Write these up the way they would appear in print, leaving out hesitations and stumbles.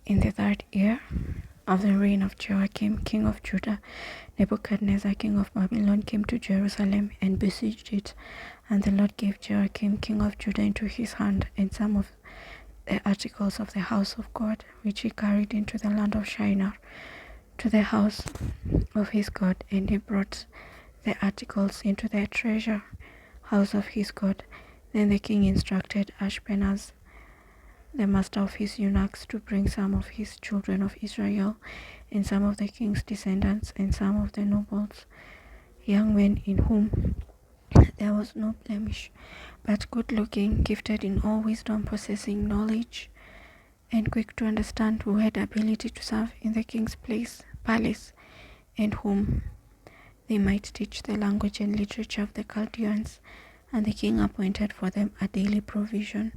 In the 3rd year of the reign of Joachim, king of Judah, Nebuchadnezzar, king of Babylon, came to Jerusalem and besieged it. And the Lord gave Joachim, king of Judah, into his hand, and some of the articles of the house of God, which he carried into the land of Shinar, to the house of his God. And he brought the articles into the treasure house of his God. Then the king instructed Ashpenaz, the master of his eunuchs, to bring some of his children of Israel, and some of the king's descendants, and some of the nobles, young men in whom there was no blemish, but good-looking, gifted in all wisdom, possessing knowledge, and quick to understand, who had ability to serve in the king's palace, and whom they might teach the language and literature of the Chaldeans. And the king appointed for them a daily provision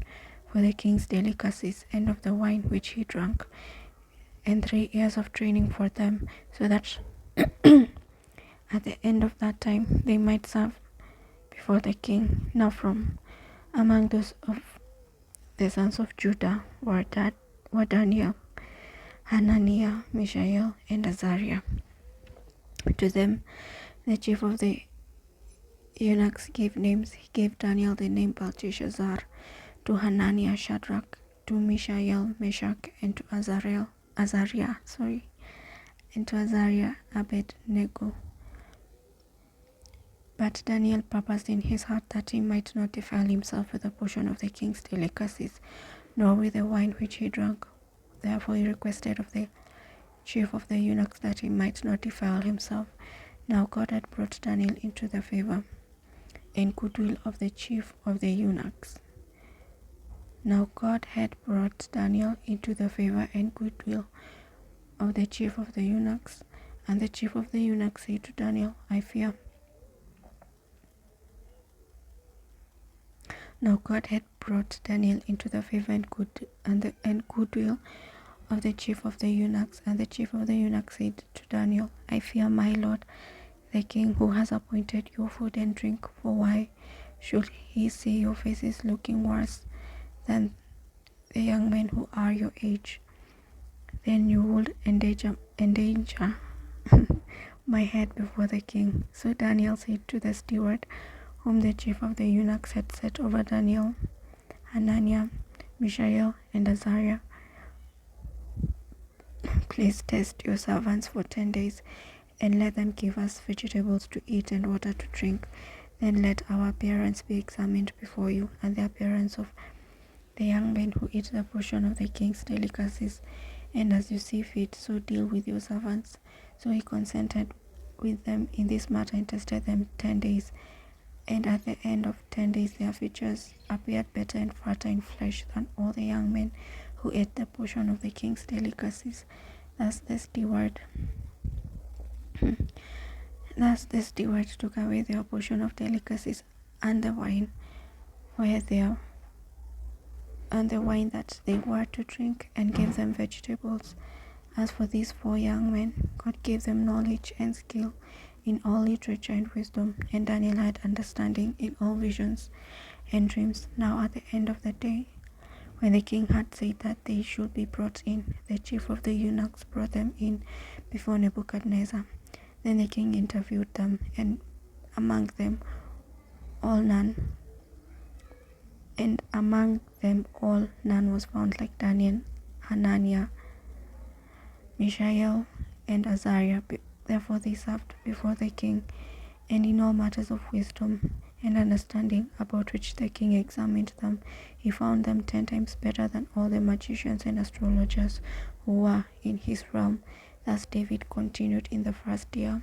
for the king's delicacies, and of the wine which he drank, and 3 years of training for them, so that at the end of that time they might serve before the king. Now from among those of the sons of Judah were Daniel, Hananiah, Mishael, and Azariah. To them the chief of the eunuchs gave names. He gave Daniel the name Belteshazzar, to Hananiah Shadrach, to Mishael Meshach, and to Azariah Abednego. But Daniel purposed in his heart that he might not defile himself with a portion of the king's delicacies, nor with the wine which he drank. Therefore he requested of the chief of the eunuchs that he might not defile himself. Now God had brought Daniel into the favor and goodwill of the chief of the eunuchs. Now God had brought Daniel into the favor and goodwill of the chief of the eunuchs. And the chief of the eunuchs said to Daniel, Now God had brought Daniel into the favor and goodwill of the chief of the eunuchs. And the chief of the eunuchs said to Daniel, I fear my lord, the king, who has appointed you food and drink. For why should he see your faces looking worse than the young men who are your age? Then you would endanger my head before the king. So Daniel said to the steward, whom the chief of the eunuchs had set over Daniel, Hananiah, Mishael, and Azariah, Please test your servants for 10 days, and let them give us vegetables to eat and water to drink. Then let our appearance be examined before you, and the appearance of the young men who eat the portion of the king's delicacies. And as you see fit, so deal with your servants. So he consented with them in this matter and tested them 10 days. And at the end of 10 days their features appeared better and fatter in flesh than all the young men who ate the portion of the king's delicacies. Thus the steward took away their portion of delicacies and the wine that they were to drink, and gave them vegetables. As for these 4 young men, God gave them knowledge and skill in all literature and wisdom, and Daniel had understanding in all visions and dreams. Now at the end of the day, when the king had said that they should be brought in, the chief of the eunuchs brought them in before Nebuchadnezzar. Then the king interviewed them, and among them all none was found like Daniel, Hananiah, Mishael, and Azariah. Therefore they served before the king, and in all matters of wisdom and understanding about which the king examined them, he found them 10 times better than all the magicians and astrologers who were in his realm. Thus David continued in the 1st year.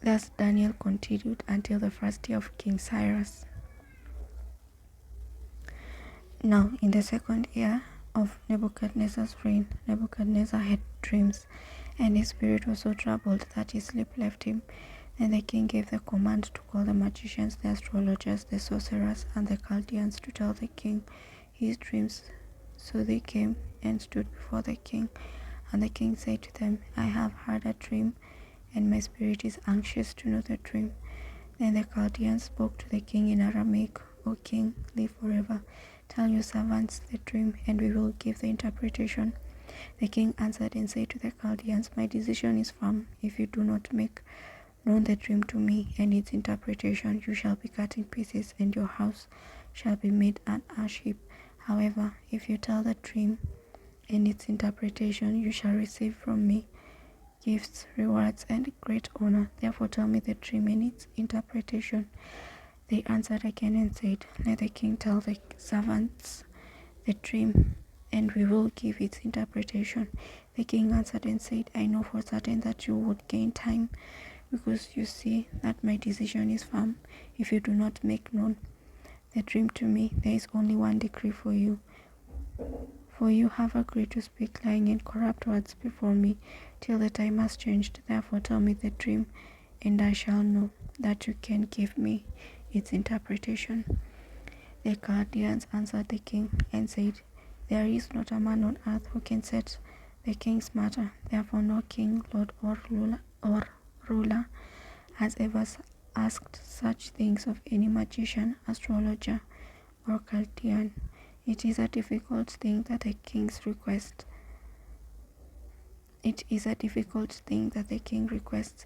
Thus Daniel continued until the 1st year of King Cyrus. Now in the 2nd year of Nebuchadnezzar's reign, Nebuchadnezzar had dreams, and his spirit was so troubled that his sleep left him. Then the king gave the command to call the magicians, the astrologers, the sorcerers, and the Chaldeans to tell the king his dreams. So they came and stood before the king. And the king said to them, I have heard a dream, and my spirit is anxious to know the dream. Then the Chaldeans spoke to the king in Aramaic, O king, live forever. Tell your servants the dream, and we will give the interpretation. The king answered and said to the Chaldeans, My decision is firm. If you do not make known the dream to me and its interpretation, you shall be cut in pieces, and your house shall be made an ash heap. However, if you tell the dream and its interpretation, you shall receive from me gifts, rewards, and great honor. Therefore tell me the dream and its interpretation. They answered again and said, Let the king tell the servants the dream, and we will give its interpretation. The king answered and said, I know for certain that you would gain time, because you see that my decision is firm. If you do not make known the dream to me, there is only one decree for you. For you have agreed to speak lying and corrupt words before me, till the time has changed. Therefore tell me the dream, and I shall know that you can give me its interpretation. The Chaldeans answered the king and said, There is not a man on earth who can set the king's matter. Therefore no king, lord, or ruler has ever asked such things of any magician, astrologer, or Chaldean. It is a difficult thing that the king's request. It is a difficult thing that the king requests.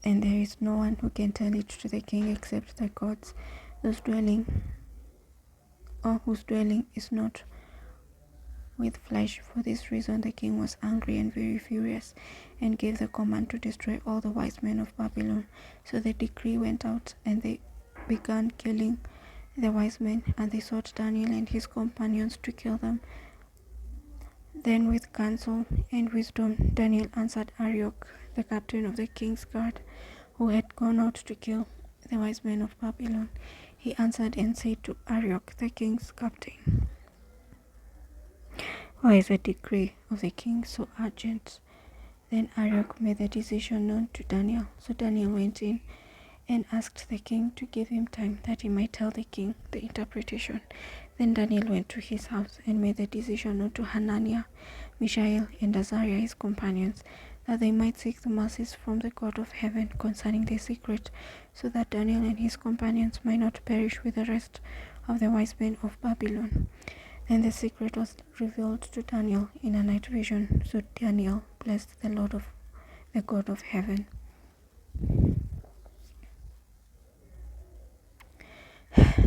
And there is no one who can tell it to the king except the gods, whose dwelling is not with flesh. For this reason the king was angry and very furious, and gave the command to destroy all the wise men of Babylon. So the decree went out, and they began killing the wise men, and they sought Daniel and his companions to kill them. Then with counsel and wisdom Daniel answered Arioch, the captain of the king's guard, who had gone out to kill the wise men of Babylon. He answered and said to Arioch, the king's captain, Why is the decree of the king so urgent? Then Arioch made the decision known to Daniel. So Daniel went in and asked the king to give him time, that he might tell the king the interpretation. Then Daniel went to his house and made the decision known to Hananiah, Mishael, and Azariah his companions, that they might seek the mercies from the God of heaven concerning the secret, so that Daniel and his companions might not perish with the rest of the wise men of Babylon. Then the secret was revealed to Daniel in a night vision. So Daniel blessed the God of heaven.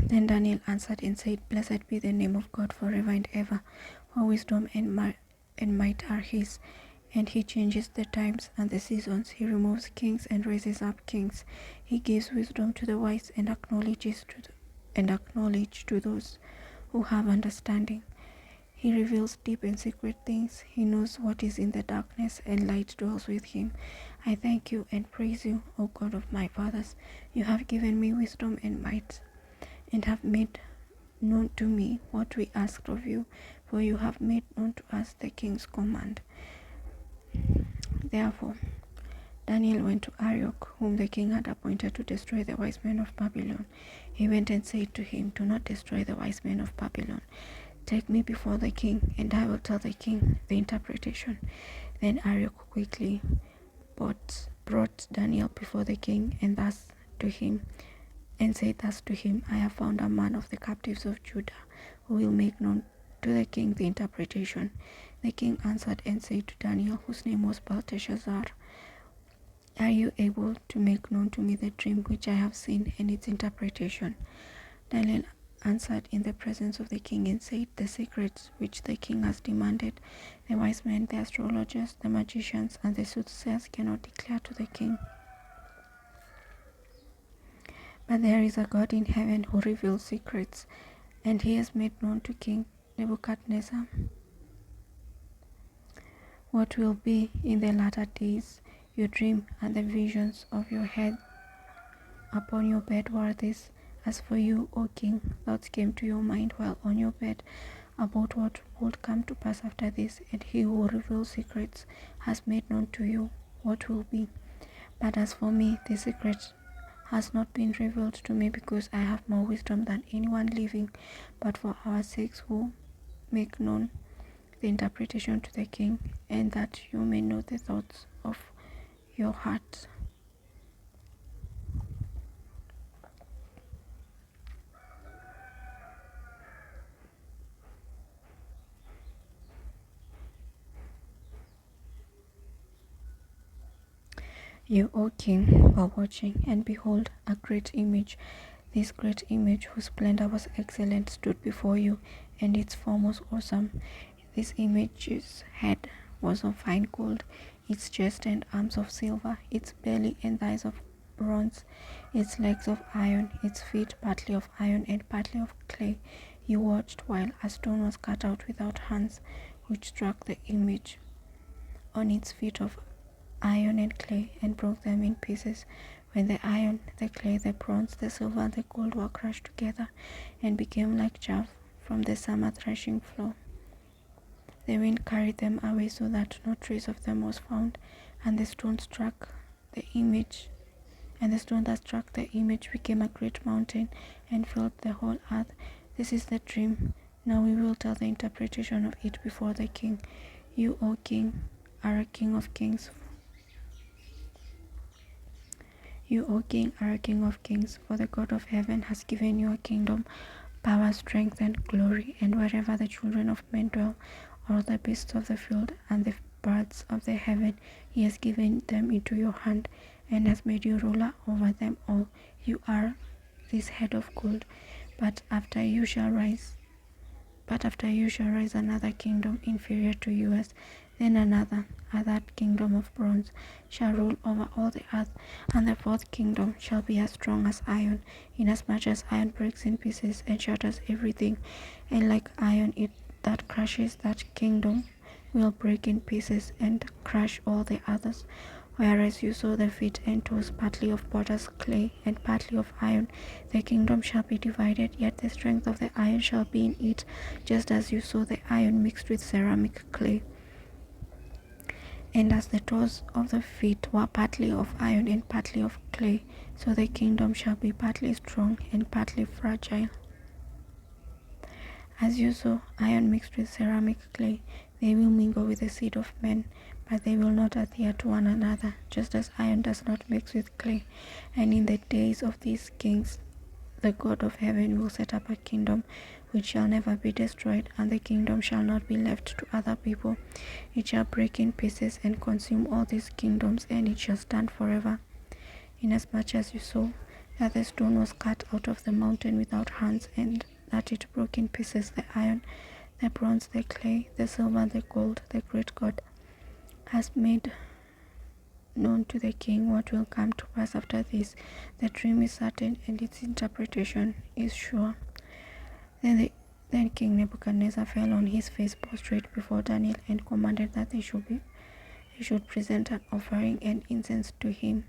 Then Daniel answered and said, Blessed be the name of God forever and ever, for wisdom and might are his. And he changes the times and the seasons. He removes kings and raises up kings. He gives wisdom to the wise and knowledge to those who have understanding. He reveals deep and secret things. He knows what is in the darkness, and light dwells with him. I thank you and praise you, O God of my fathers. You have given me wisdom and might, and have made known to me what we asked of you, for you have made known to us the king's command. Therefore Daniel went to Arioch, whom the king had appointed to destroy the wise men of Babylon. He went and said to him, Do not destroy the wise men of Babylon. Take me before the king, and I will tell the king the interpretation. Then Arioch quickly brought Daniel before the king, and said thus to him, I have found a man of the captives of Judah, who will make known to the king the interpretation. The king answered and said to Daniel, whose name was Belteshazzar, Are you able to make known to me the dream which I have seen and its interpretation? Daniel answered in the presence of the king and said, The secrets which the king has demanded, the wise men, the astrologers, the magicians, and the soothsayers cannot declare to the king. But there is a God in heaven who reveals secrets, and he has made known to King Nebuchadnezzar what will be in the latter days. Your dream and the visions of your head upon your bed were this. As for you, O king, thoughts came to your mind while on your bed about what would come to pass after this, and he who reveals secrets has made known to you what will be. But as for me, the secret has not been revealed to me, because I have more wisdom than anyone living, but for our sakes who make known the interpretation to the king, and that you may know the thoughts of your heart. You, O king, were watching, and behold, a great image. This great image, whose splendor was excellent, stood before you, and its form was awesome. This image's head was of fine gold, its chest and arms of silver, its belly and thighs of bronze, its legs of iron, its feet partly of iron and partly of clay. You watched while a stone was cut out without hands, which struck the image on its feet of iron and clay, and broke them in pieces. When the iron, the clay, the bronze, the silver, and the gold were crushed together, and became like chaff from the summer threshing floor, the wind carried them away so that no trace of them was found, and the stone that struck the image became a great mountain and filled the whole earth. This is the dream. Now we will tell the interpretation of it before the king. You, O king, are a king of kings. You, O king, are a king of kings, for the God of heaven has given you a kingdom, power, strength, and glory, and wherever the children of men dwell, all the beasts of the field and the birds of the heaven, he has given them into your hand, and has made you ruler over them all. You are this head of gold, but after you shall rise another kingdom inferior to yours. Then another, that kingdom of bronze, shall rule over all the earth, and the fourth kingdom shall be as strong as iron, inasmuch as iron breaks in pieces and shatters everything, and like iron it that crushes that kingdom will break in pieces and crush all the others. Whereas you saw the feet and toes partly of potter's clay and partly of iron, the kingdom shall be divided, yet the strength of the iron shall be in it, just as you saw the iron mixed with ceramic clay. And as the toes of the feet were partly of iron and partly of clay, so the kingdom shall be partly strong and partly fragile. As you saw iron mixed with ceramic clay, they will mingle with the seed of men, but they will not adhere to one another, just as iron does not mix with clay. And in the days of these kings, the God of heaven will set up a kingdom which shall never be destroyed, and the kingdom shall not be left to other people. It shall break in pieces and consume all these kingdoms, and it shall stand forever. Inasmuch as you saw that the stone was cut out of the mountain without hands, and that it broke in pieces the iron, the bronze, the clay, the silver, the gold, the great God has made known to the king what will come to pass after this. The dream is certain, and its interpretation is sure. Then King Nebuchadnezzar fell on his face prostrate before Daniel, and commanded that they should present an offering and incense to him.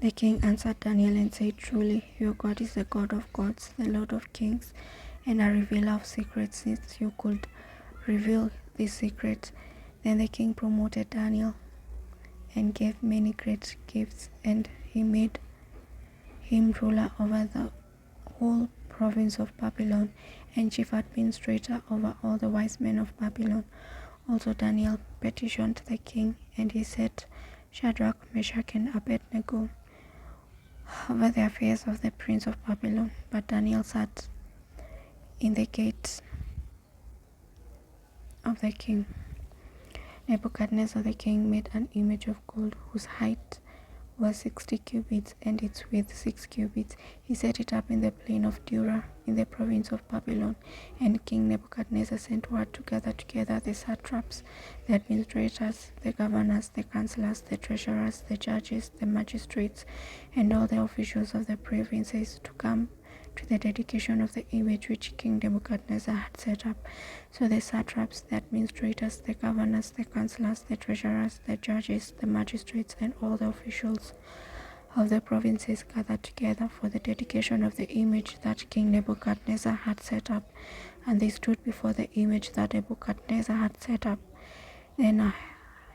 The king answered Daniel and said, Truly, your God is the God of gods, the Lord of kings, and a revealer of secrets, since you could reveal this secret. Then the king promoted Daniel and gave many great gifts, and he made him ruler over the whole province of Babylon, and chief administrator over all the wise men of Babylon. Also Daniel petitioned the king, and he set Shadrach, Meshach, and Abednego over the affairs of the prince of Babylon. But Daniel sat in the gate of the king. Nebuchadnezzar the king made an image of gold, whose height was 60 cubits, and its width 6 cubits. He set it up in the plain of Dura, in the province of Babylon. And King Nebuchadnezzar sent word to gather together the satraps, the administrators, the governors, the counselors, the treasurers, the judges, the magistrates, and all the officials of the provinces to come to the dedication of the image which King Nebuchadnezzar had set up. So the satraps, the administrators, the governors, the counselors, the treasurers, the judges, the magistrates, and all the officials of the provinces gathered together for the dedication of the image that King Nebuchadnezzar had set up. And they stood before the image that Nebuchadnezzar had set up. Then a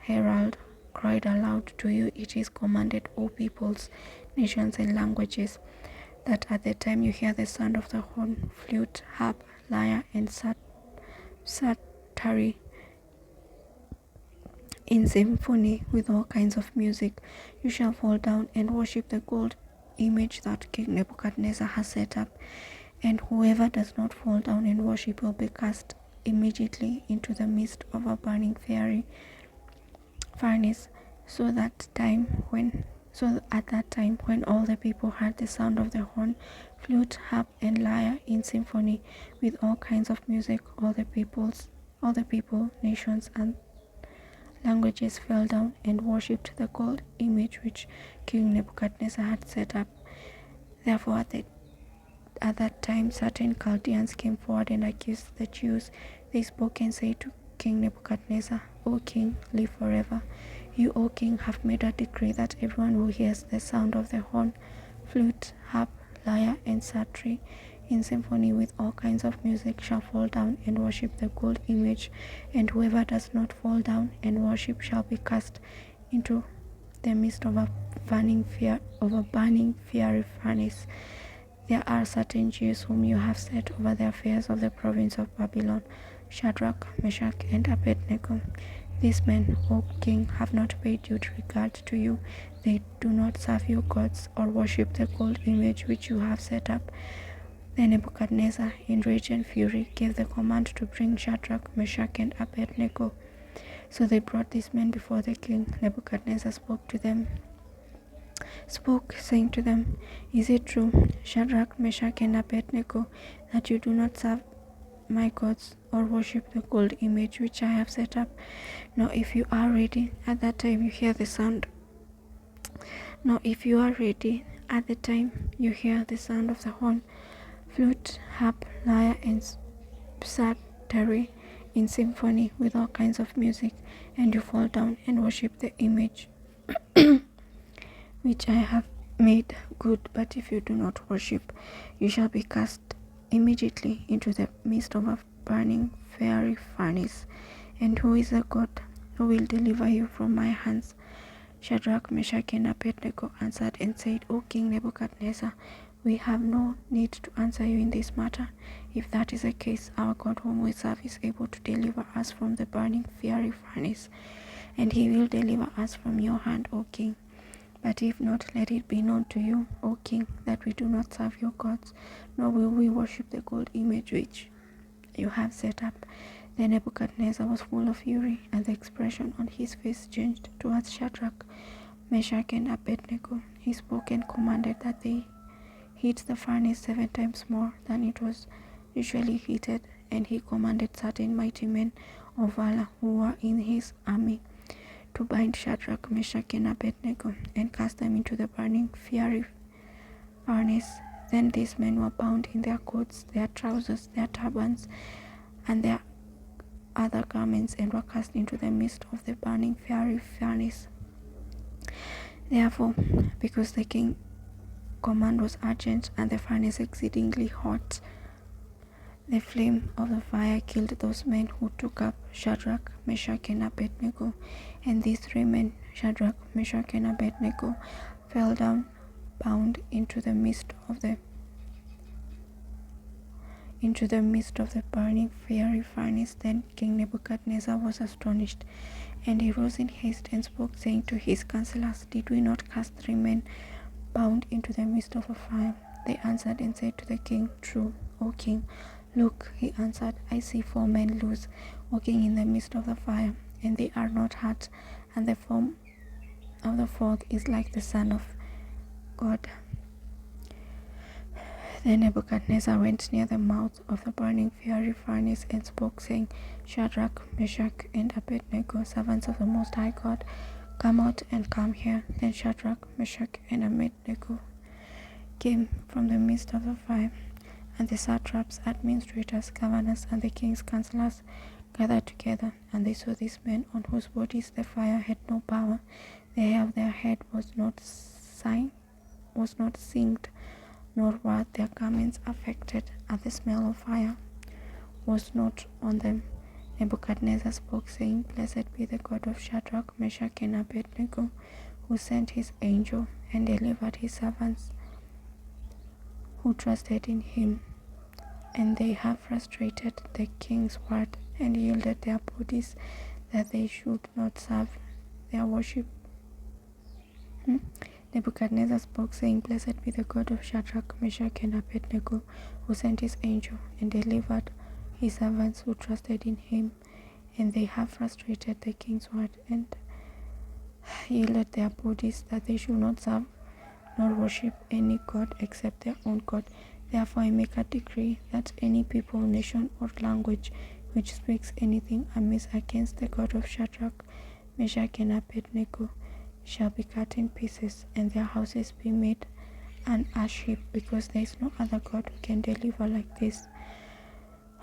herald cried aloud, To you it is commanded, O peoples, nations, and languages, that at the time you hear the sound of the horn, flute, harp, lyre, and psaltery in symphony with all kinds of music, you shall fall down and worship the gold image that King Nebuchadnezzar has set up. And whoever does not fall down and worship will be cast immediately into the midst of a burning fiery furnace. So at that time when all the people heard the sound of the horn, flute, harp, and lyre in symphony with all kinds of music, all the people, nations, and languages fell down and worshipped the gold image which King Nebuchadnezzar had set up. Therefore, at that time, certain Chaldeans came forward and accused the Jews. They spoke and said to King Nebuchadnezzar, O king, live forever. You, O king, have made a decree that everyone who hears the sound of the horn, flute, harp, lyre, and psaltery in symphony with all kinds of music shall fall down and worship the gold image, and whoever does not fall down and worship shall be cast into the midst of a burning fiery furnace. There are certain Jews whom you have set over the affairs of the province of Babylon, Shadrach, Meshach, and Abednego. These men, O king, have not paid due regard to you. They do not serve your gods or worship the gold image which you have set up. Then Nebuchadnezzar, in rage and fury, gave the command to bring Shadrach, Meshach, and Abednego. So they brought these men before the king. Nebuchadnezzar spoke, saying to them, Is it true, Shadrach, Meshach, and Abednego, that you do not serve my gods or worship the gold image which I have set up? Now if you are ready, at that time you hear the sound. Of the horn, flute, harp, lyre, and psaltery in symphony with all kinds of music, and you fall down and worship the image which I have made good. But if you do not worship, you shall be cast immediately into the midst of a burning fiery furnace. And who is the God who will deliver you from my hands? Shadrach, Meshach, and Abednego answered and said, O King Nebuchadnezzar, we have no need to answer you in this matter. If that is the case, our God whom we serve is able to deliver us from the burning fiery furnace, and he will deliver us from your hand, O King. But if not, let it be known to you, O King, that we do not serve your gods, nor will we worship the gold image which you have set up. Then Nebuchadnezzar was full of fury, and the expression on his face changed towards Shadrach, Meshach, and Abednego. He spoke and commanded that they heat the furnace 7 times more than it was usually heated, and he commanded certain mighty men of valor who were in his army to bind Shadrach, Meshach, and Abednego and cast them into the burning fiery furnace. Then these men were bound in their coats, their trousers, their turbans, and their other garments, and were cast into the midst of the burning fiery furnace. Therefore, because the king's command was urgent and the furnace exceedingly hot, the flame of the fire killed those men who took up Shadrach, Meshach, and Abednego. And these 3 men, Shadrach, Meshach, and Abednego, fell down bound into the midst of the burning fiery furnace. Then King Nebuchadnezzar was astonished, and he rose in haste and spoke, saying to his counselors, Did we not cast 3 men bound into the midst of a fire? They answered and said to the king, True, O king. Look, he answered, I see 4 men loose, walking in the midst of the fire, and they are not hurt, and the form of the 4th is like the Son of God. Then Nebuchadnezzar went near the mouth of the burning fiery furnace and spoke, saying, Shadrach, Meshach, and Abednego, servants of the Most High God, come out and come here. Then Shadrach, Meshach, and Abednego came from the midst of the fire, and the satraps, administrators, governors, and the king's counselors gathered together, and they saw these men on whose bodies the fire had no power. The hair of their head was not singed, nor were their garments affected, and the smell of fire was not on them. Nebuchadnezzar spoke, saying, Blessed be the God of Shadrach, Meshach, and Abednego, who sent his angel and delivered his servants who trusted in him. And they have frustrated the king's word and yielded their bodies that they should not serve their worship. Nebuchadnezzar spoke, saying, Blessed be the God of Shadrach, Meshach, and Abednego, who sent his angel and delivered his servants who trusted in him. And they have frustrated the king's word and yielded their bodies that they should not serve nor worship any god except their own God. Therefore I make a decree that any people, nation, or language which speaks anything amiss against the God of Shadrach, Meshach, and Abednego shall be cut in pieces, and their houses be made an ash heap, because there is no other God who can deliver like this.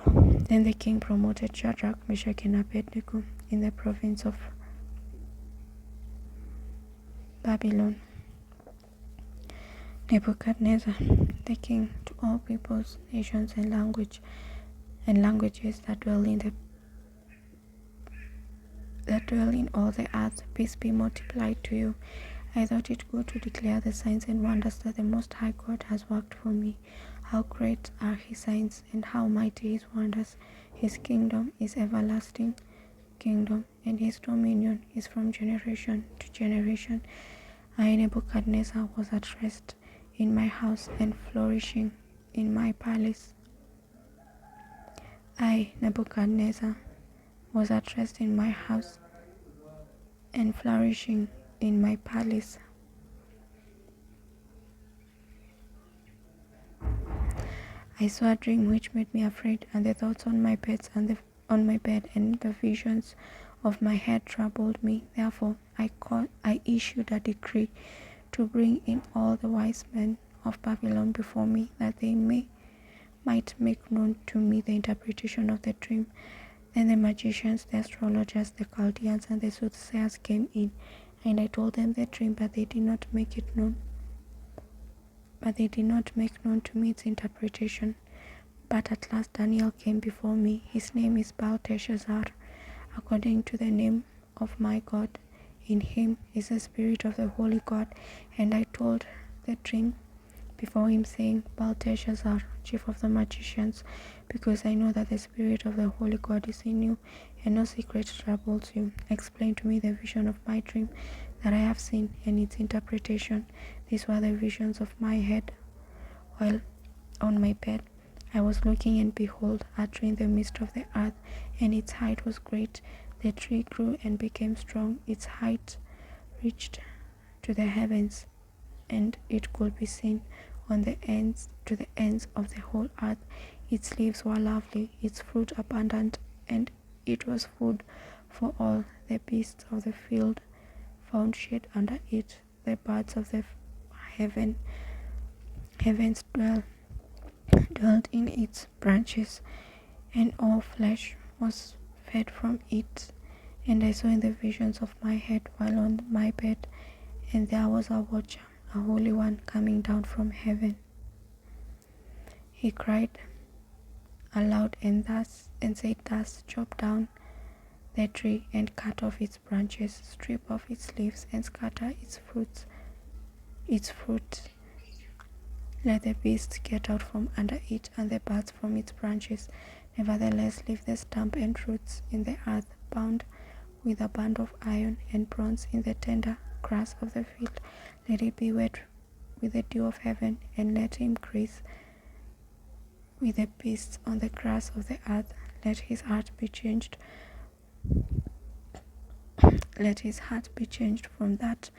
Then the king promoted Shadrach, Meshach, and Abednego in the province of Babylon. Nebuchadnezzar, the king, to all peoples, nations, and languages that dwell in all the earth, peace be multiplied to you. I thought it good to declare the signs and wonders that the Most High God has worked for me. How great are his signs, and how mighty his wonders. His kingdom is everlasting kingdom, and his dominion is from generation to generation. I, Nebuchadnezzar, was at rest in my house and flourishing in my palace. I, Nebuchadnezzar, was at rest in my house and flourishing in my palace. I saw a dream which made me afraid, and the thoughts on my bed and the visions of my head troubled me. Therefore I issued a decree to bring in all the wise men of Babylon before me, that they might make known to me the interpretation of the dream. Then the magicians, the astrologers, the Chaldeans, and the soothsayers came in, and I told them the dream, but they did not make known to me its interpretation. But at last Daniel came before me. His name is Belteshazzar, according to the name of my God. In him is the spirit of the holy God. And I told the dream before him, saying, Belteshazzar, chief of the magicians, because I know that the spirit of the holy God is in you, and no secret troubles you. Explain to me the vision of my dream that I have seen, and its interpretation. These were the visions of my head while on my bed. I was looking, and behold, a tree in the midst of the earth, and its height was great. The tree grew and became strong. Its height reached to the heavens, and it could be seen to the ends of the whole earth. Its leaves were lovely, its fruit abundant, and it was food for all. The beasts of the field found shade under it. The birds of the heavens dwelt in its branches, and all flesh was fed from it. And I saw in the visions of my head while on my bed, and there was a watcher, a holy one, coming down from heaven. He cried aloud and said thus, chop down the tree and cut off its branches, strip off its leaves and scatter its fruit. Let the beasts get out from under it, and the birds from its branches. Nevertheless, leave the stump and roots in the earth, bound with a band of iron and bronze in the tender grass of the field. Let it be wet with the dew of heaven, and let him graze with the beasts on the grass of the earth. Let his heart be changed from that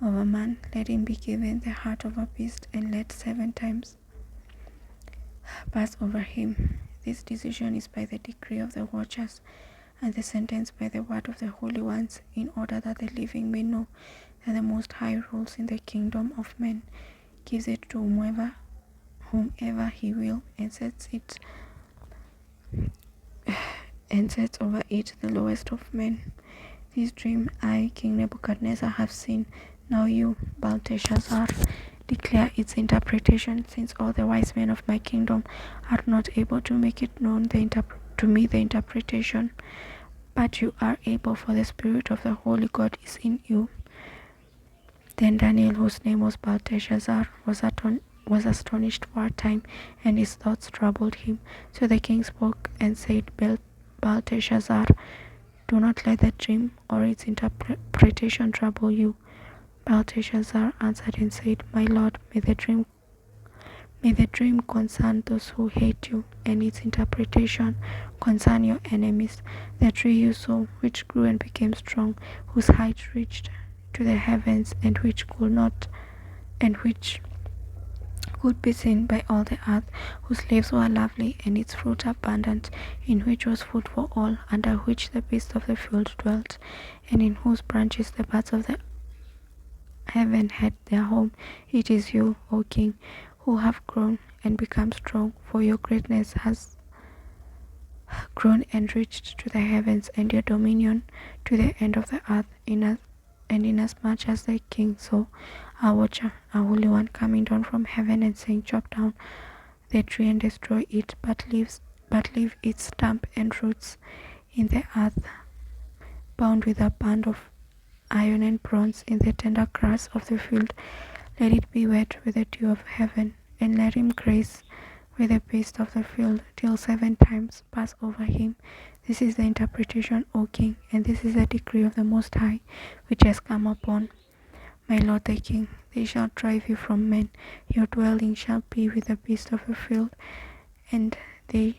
of a man. Let him be given the heart of a beast, and let 7 times pass over him. This decision is by the decree of the watchers, and the sentence by the word of the holy ones, in order that the living may know that the Most High rules in the kingdom of men, gives it to whomever he will, and sets over it the lowest of men. This dream I, King Nebuchadnezzar, have seen. Now you, Belteshazzar, declare its interpretation, since all the wise men of my kingdom are not able to make it known to me the interpretation. But you are able, for the spirit of the holy God is in you. Then Daniel, whose name was Belteshazzar, was astonished for a time, and his thoughts troubled him. So the king spoke and said, Belteshazzar, do not let the dream or its interpretation trouble you. Belteshazzar answered and said, My lord, may the dream concern those who hate you, and its interpretation concern your enemies. The tree you saw, which grew and became strong, whose height reached to the heavens, and which could be seen by all the earth, whose leaves were lovely, and its fruit abundant, in which was food for all, under which the beasts of the field dwelt, and in whose branches the birds of the heaven had their home. It is you, O King, who have grown and become strong, for your greatness has grown and reached to the heavens, and your dominion to the end of the earth. Inasmuch as the King saw a watcher, a holy one, coming down from heaven, and saying, chop down the tree and destroy it, but leave its stump and roots in the earth, bound with a band of iron and bronze in the tender grass of the field. Let it be wet with the dew of heaven, and let him graze with the beasts of the field, till 7 times pass over him. This is the interpretation, O King, and this is the decree of the Most High, which has come upon my lord the King. They shall drive you from men, your dwelling shall be with the beasts of the field, and they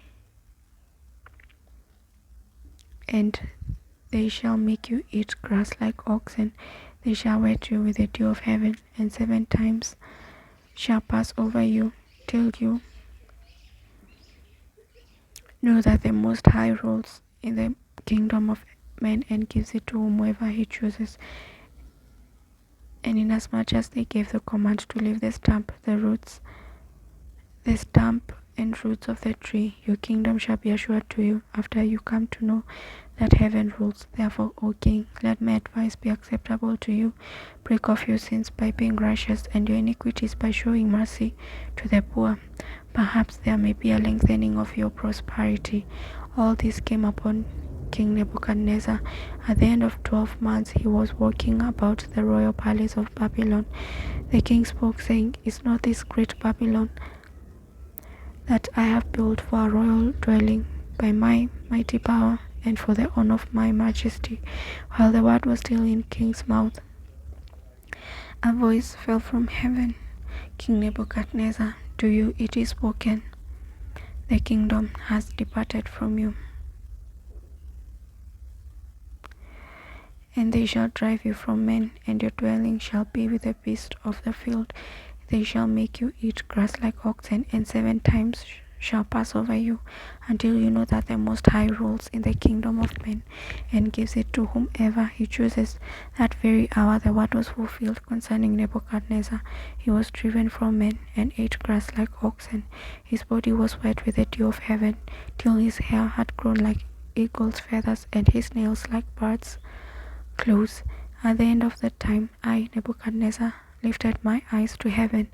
shall make you eat grass like oxen. They shall wet you with the dew of heaven, and 7 times shall pass over you, till you know that the Most High rules in the kingdom of men and gives it to whomever he chooses. And inasmuch as they gave the command to leave the stump and roots of the tree, your kingdom shall be assured to you, after you come to know that heaven rules. Therefore, O King, let my advice be acceptable to you. Break off your sins by being righteous, and your iniquities by showing mercy to the poor. Perhaps there may be a lengthening of your prosperity. All this came upon King Nebuchadnezzar. At the end of 12 months, he was walking about the royal palace of Babylon. The king spoke, saying, is not this great Babylon that I have built for a royal dwelling by my mighty power and for the honor of my majesty? While the word was still in the king's mouth, a voice fell from heaven. King Nebuchadnezzar, to you it is spoken, the kingdom has departed from you, and they shall drive you from men, and your dwelling shall be with the beasts of the field. They shall make you eat grass like oxen, and 7 times shall pass over you, until you know that the Most High rules in the kingdom of men, and gives it to whomever he chooses. That very hour the word was fulfilled concerning Nebuchadnezzar. He was driven from men, and ate grass like oxen. His body was wet with the dew of heaven, till his hair had grown like eagle's feathers, and his nails like birds' claws. At the end of that time, I, Nebuchadnezzar, lifted my eyes to heaven,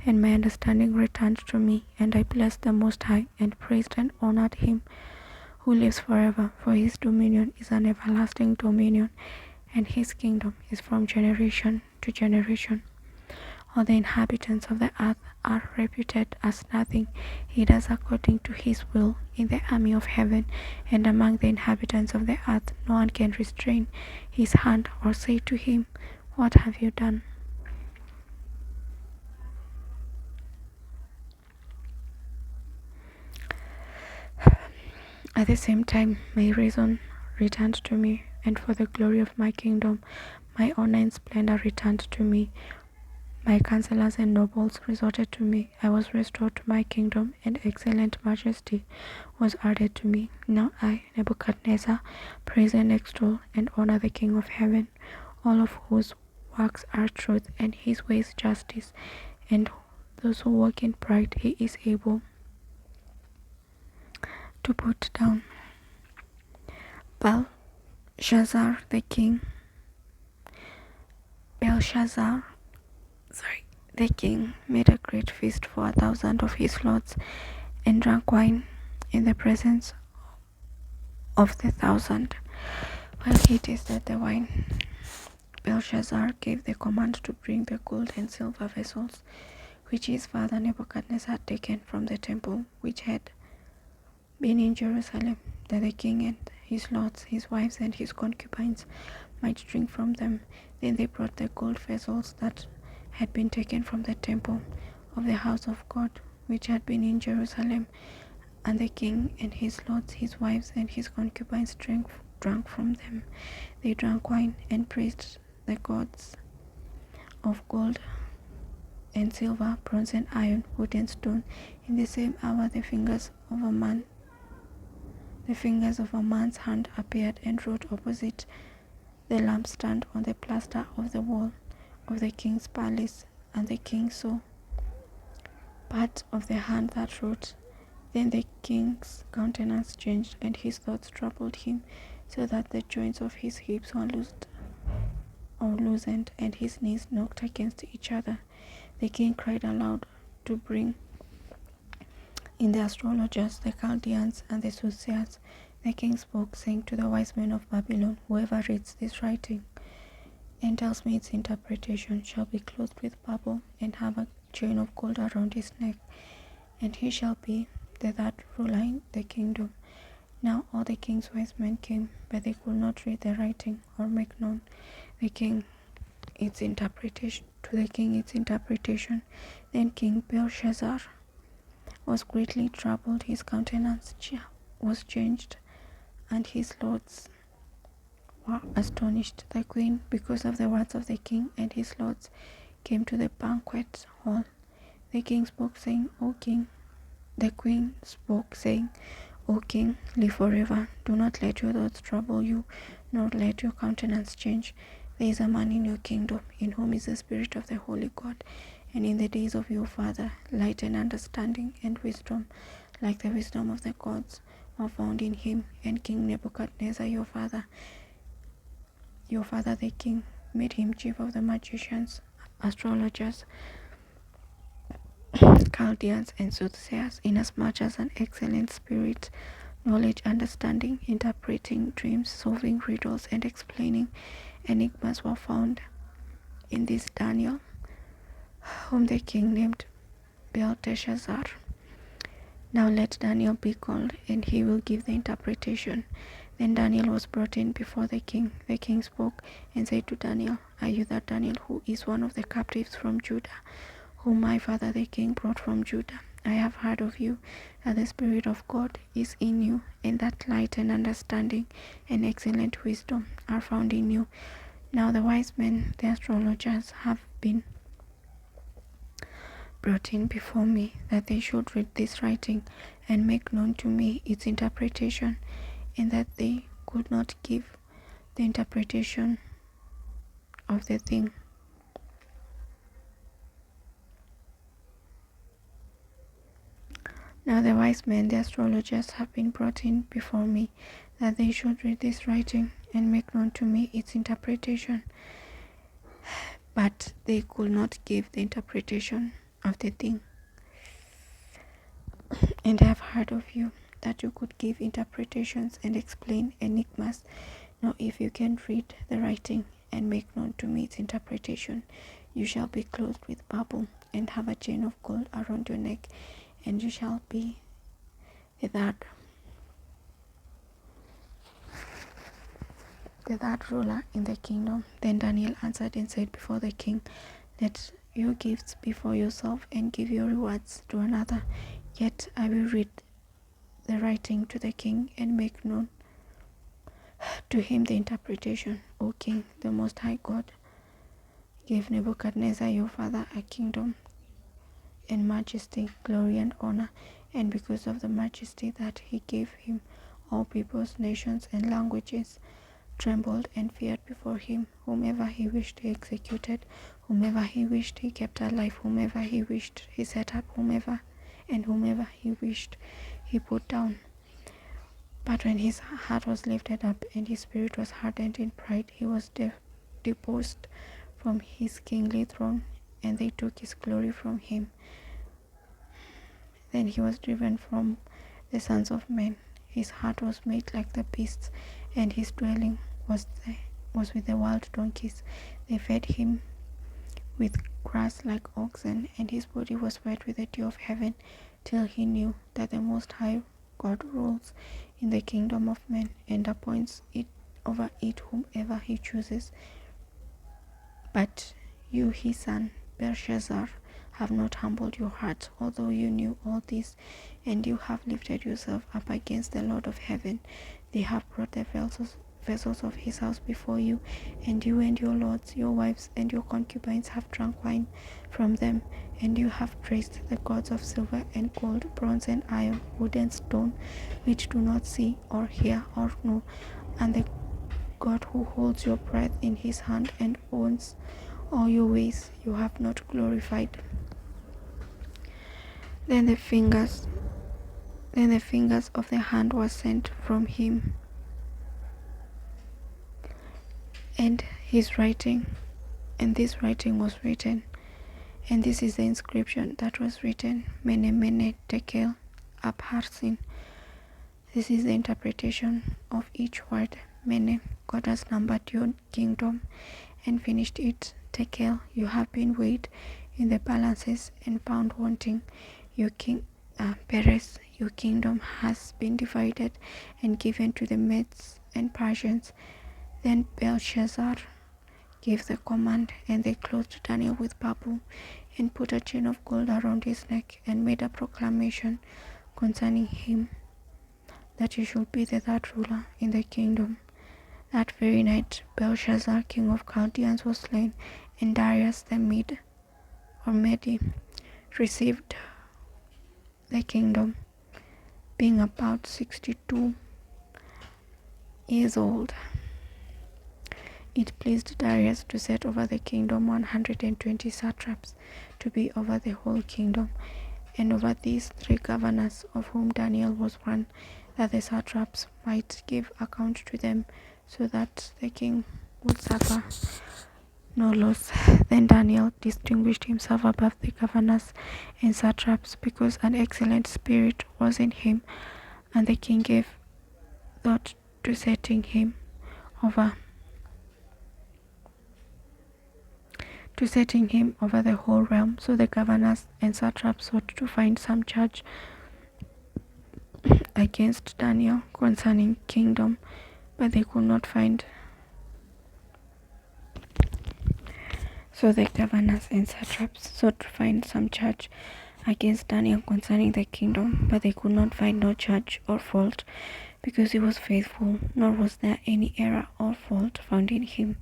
and my understanding returned to me, and I blessed the Most High, and praised and honored him who lives forever, for his dominion is an everlasting dominion, and his kingdom is from generation to generation. All the inhabitants of the earth are reputed as nothing. He does according to his will in the army of heaven, and among the inhabitants of the earth no one can restrain his hand or say to him, what have you done? At the same time, my reason returned to me, and for the glory of my kingdom, my honor and splendor returned to me. My counselors and nobles resorted to me. I was restored to my kingdom, and excellent majesty was added to me. Now I, Nebuchadnezzar, praise and extol and honor the King of heaven, all of whose works are truth, and his ways justice, and those who walk in pride he is able to put down. Belshazzar the king made a great feast for 1,000 of his lords, and drank wine in the presence of the 1,000. While he tasted the wine, Belshazzar gave the command to bring the gold and silver vessels which his father Nebuchadnezzar had taken from the temple which had been in Jerusalem, that the king and his lords, his wives, and his concubines might drink from them. Then they brought the gold vessels that had been taken from the temple of the house of God, which had been in Jerusalem, and the king and his lords, his wives, and his concubines drank from them. They drank wine and praised the gods of gold and silver, bronze and iron, wood and stone. In the same hour the fingers of a man's hand appeared and wrote opposite the lampstand on the plaster of the wall of the king's palace, and the king saw part of the hand that wrote. Then the king's countenance changed, and his thoughts troubled him, so that the joints of his hips were loosened, and his knees knocked against each other. The king cried aloud to bring in the astrologers, the Chaldeans, and the soothsayers. The king spoke, saying to the wise men of Babylon, "Whoever reads this writing and tells me its interpretation shall be clothed with purple and have a chain of gold around his neck, and he shall be the third ruler in the kingdom." Now all the king's wise men came, but they could not read the writing or make known the king its interpretation. Then King Belshazzar was greatly troubled; his countenance was changed, and his lords were astonished. The queen, because of the words of the king, and his lords came to the banquet hall. The king spoke, saying, "O king," the queen spoke, saying, "O king, live forever. Do not let your thoughts trouble you, nor let your countenance change. There is a man in your kingdom, in whom is the spirit of the holy God, and in the days of your father, light and understanding and wisdom, like the wisdom of the gods, were found in him. And King Nebuchadnezzar, your father the king, made him chief of the magicians, astrologers, Chaldeans, and soothsayers, inasmuch as an excellent spirit, knowledge, understanding, interpreting dreams, solving riddles, and explaining enigmas were found in this Daniel, whom the king named Belteshazzar. Now let Daniel be called, and he will give the interpretation." Then Daniel was brought in before the king. The king spoke and said to Daniel, "Are you that Daniel who is one of the captives from Judah, whom my father the king brought from Judah? I have heard of you, that the Spirit of God is in you, and that light and understanding and excellent wisdom are found in you. Now the wise men, the astrologers, have been brought in before me, that they should read this writing and make known to me its interpretation, and that they could not give the interpretation of the thing. Now the wise men, the astrologers, have been brought in before me, that they should read this writing and make known to me its interpretation. But they could not give the interpretation of the thing. And I have heard of you, that you could give interpretations and explain enigmas. Now if you can read the writing and make known to me its interpretation, you shall be clothed with purple and have a chain of gold around your neck, and you shall be the third ruler in the kingdom." Then Daniel answered and said before the king, "Let your gifts be for yourself, and give your rewards to another. Yet I will read the writing to the king and make known to him the interpretation. O king, the Most High God gave Nebuchadnezzar your father a kingdom and majesty, glory and honor, and because of the majesty that he gave him, all peoples, nations, and languages trembled and feared before him. Whomever he wished he executed, whomever he wished he kept alive, whomever he wished he set up, whomever he wished he put down. But when his heart was lifted up and his spirit was hardened in pride, he was deposed from his kingly throne, and they took his glory from him. Then he was driven from the sons of men. His heart was made like the beasts, and his dwelling was with the wild donkeys. They fed him with grass like oxen, and his body was wet with the dew of heaven, till he knew that the Most High God rules in the kingdom of men, and appoints over it whomever he chooses. But you, his son Belshazzar, have not humbled your heart, although you knew all this, and you have lifted yourself up against the Lord of heaven. They have brought the vessels of his house before you, and you and your lords, your wives, and your concubines have drunk wine from them, and you have praised the gods of silver and gold, bronze and iron, wood and stone, which do not see or hear or know, and the God who holds your breath in his hand and owns all your ways you have not glorified. Then the fingers of the hand were sent from him, and this writing was written, and this is the inscription that was written: Mene Mene Tekel Upharsin. This is the interpretation of each word. Mene, God has numbered your kingdom and finished it. Tekel, you have been weighed in the balances and found wanting. Your Peres, your kingdom has been divided and given to the Medes and Persians. Then Belshazzar gave the command, and they clothed Daniel with purple and put a chain of gold around his neck and made a proclamation concerning him, that he should be the third ruler in the kingdom. That very night Belshazzar, king of Chaldeans, was slain, and Darius the Mede received the kingdom, being about 62 years old. It pleased Darius to set over the kingdom 120 satraps to be over the whole kingdom, and over these 3 governors, of whom Daniel was one, that the satraps might give account to them, so that the king would suffer no loss. Then Daniel distinguished himself above the governors and satraps, because an excellent spirit was in him, and the king gave thought to setting him over the whole realm. So the governors and satraps sought to find some charge against Daniel concerning kingdom, but they could not find. So the governors and satraps sought to find some charge against Daniel concerning the kingdom, but they could not find no charge or fault, because he was faithful, nor was there any error or fault found in him.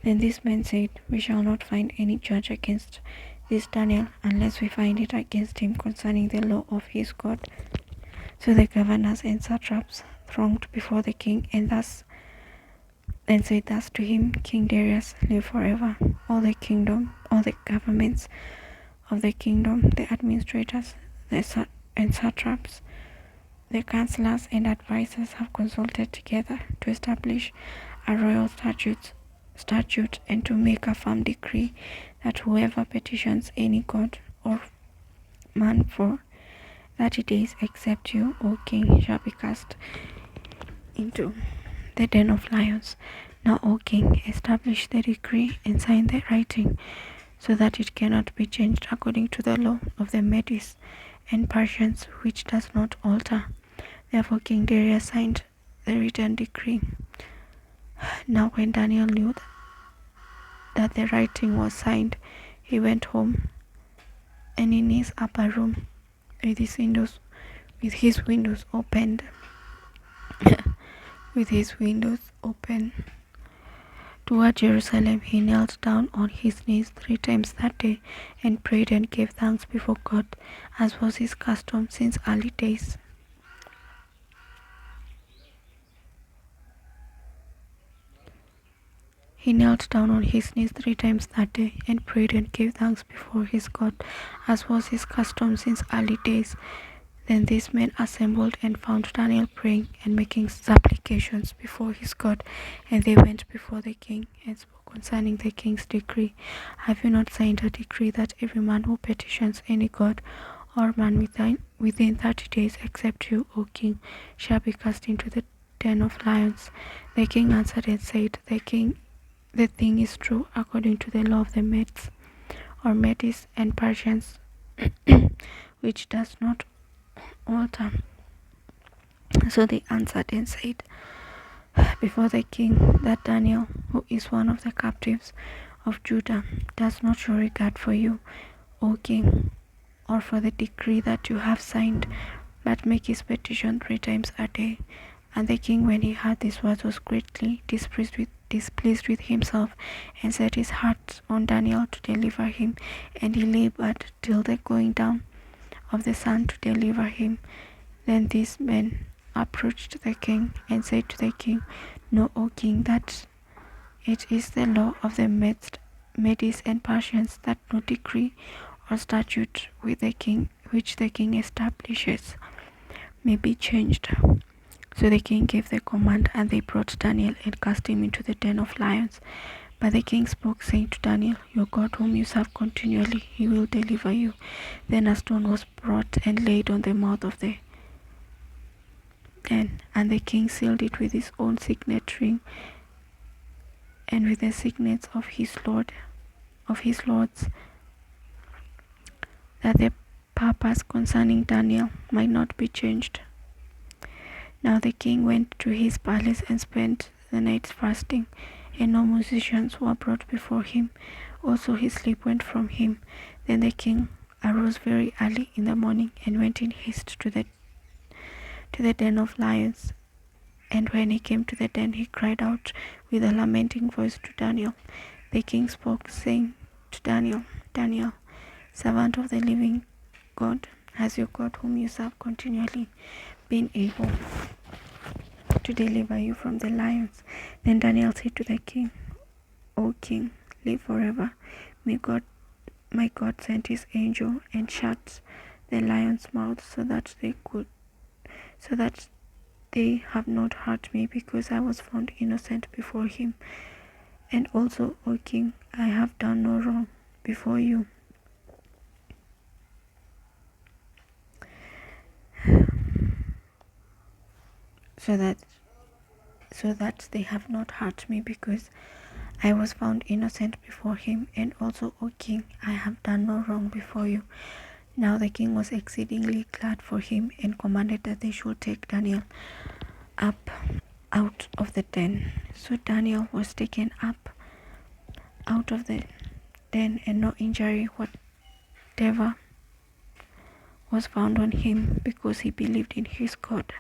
Then these men said, We shall not find any charge against this Daniel, unless we find it against him concerning the law of his God. So the governors and satraps thronged before the king, and said thus to him, King Darius, live forever. All the governments of the kingdom, the administrators, and satraps, the counselors and advisers have consulted together to establish a royal statute and to make a firm decree that whoever petitions any god or man for 30 days except you, O king, shall be cast into the den of lions. Now, O king, establish the decree and sign the writing, so that it cannot be changed according to the law of the Medes and Persians, which does not alter. Therefore King Darius signed the written decree. Now when Daniel knew that the writing was signed, he went home, and in his upper room, with his windows opened, toward Jerusalem, he knelt down on his knees 3 times that day and prayed and gave thanks before God, as was his custom since early days. He knelt down on his knees 3 times that day and prayed and gave thanks before his God, as was his custom since early days. Then these men assembled and found Daniel praying and making supplications before his God, and they went before the king and spoke concerning the king's decree. Have you not signed a decree that every man who petitions any god or man within 30 days except you, O king, shall be cast into the den of lions? The king answered and said, The thing is true according to the law of the Medes and Persians, which does not alter. So they answered and said before the king that Daniel, who is one of the captives of Judah, does not show regard for you, O king, or for the decree that you have signed, but make his petition 3 times a day. And the king, when he heard these words, was greatly displeased with himself, and set his heart on Daniel to deliver him. And he labored till the going down of the sun to deliver him. Then these men approached the king and said to the king, Know, O king, that it is the law of the Medes and Persians that no decree or statute which the king establishes may be changed. So the king gave the command, and they brought Daniel and cast him into the den of lions. But the king spoke, saying to Daniel, Your God, whom you serve continually, he will deliver you. Then a stone was brought and laid on the mouth of the den, and the king sealed it with his own signet ring and with the signets of his lords, that the purpose concerning Daniel might not be changed. Now the king went to his palace and spent the night fasting, and no musicians were brought before him. Also his sleep went from him. Then the king arose very early in the morning and went in haste to the den of lions. And when he came to the den, he cried out with a lamenting voice to Daniel. The king spoke, saying to Daniel, Daniel, servant of the living God, has your God, whom you serve continually, been able to deliver you from the lions? Then Daniel said to the king, O king, live forever. My God sent his angel and shut the lions' mouths so that they have not hurt me, because I was found innocent before him. And also, O king, I have done no wrong before you. So that they have not hurt me, because I was found innocent before him. And also, O king, I have done no wrong before you. Now the king was exceedingly glad for him, and commanded that they should take Daniel up out of the den. So Daniel was taken up out of the den, and no injury whatever was found on him, because he believed in his God.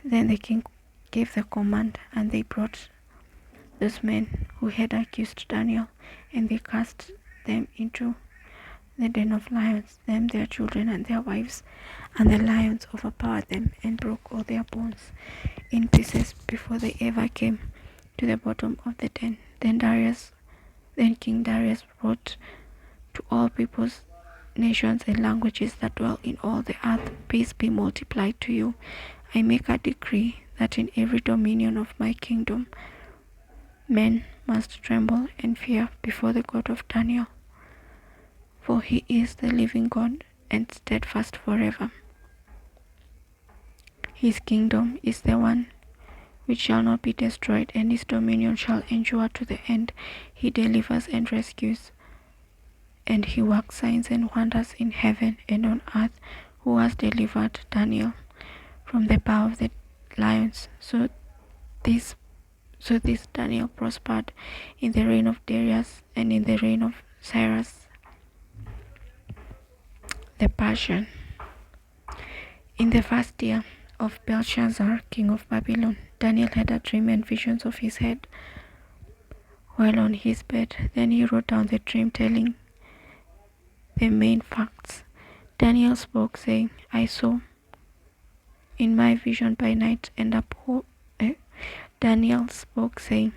Then the king gave the command, and they brought those men who had accused Daniel, and they cast them into the den of lions, them, their children, and their wives. And the lions overpowered them and broke all their bones in pieces before they ever came to the bottom of the den. Then King Darius wrote to all peoples, nations, and languages that dwell in all the earth, Peace be multiplied to you. I make a decree that in every dominion of my kingdom men must tremble and fear before the God of Daniel, for he is the living God and steadfast forever. His kingdom is the one which shall not be destroyed, and his dominion shall endure to the end. He delivers and rescues, and he works signs and wonders in heaven and on earth, who has delivered Daniel from the power of the lions. So this Daniel prospered in the reign of Darius and in the reign of Cyrus the Persian. In the first year of Belshazzar, king of Babylon, Daniel had a dream and visions of his head while on his bed. Then he wrote down the dream, telling the main facts. Daniel spoke, saying, I saw in my vision by night, and Daniel spoke, saying,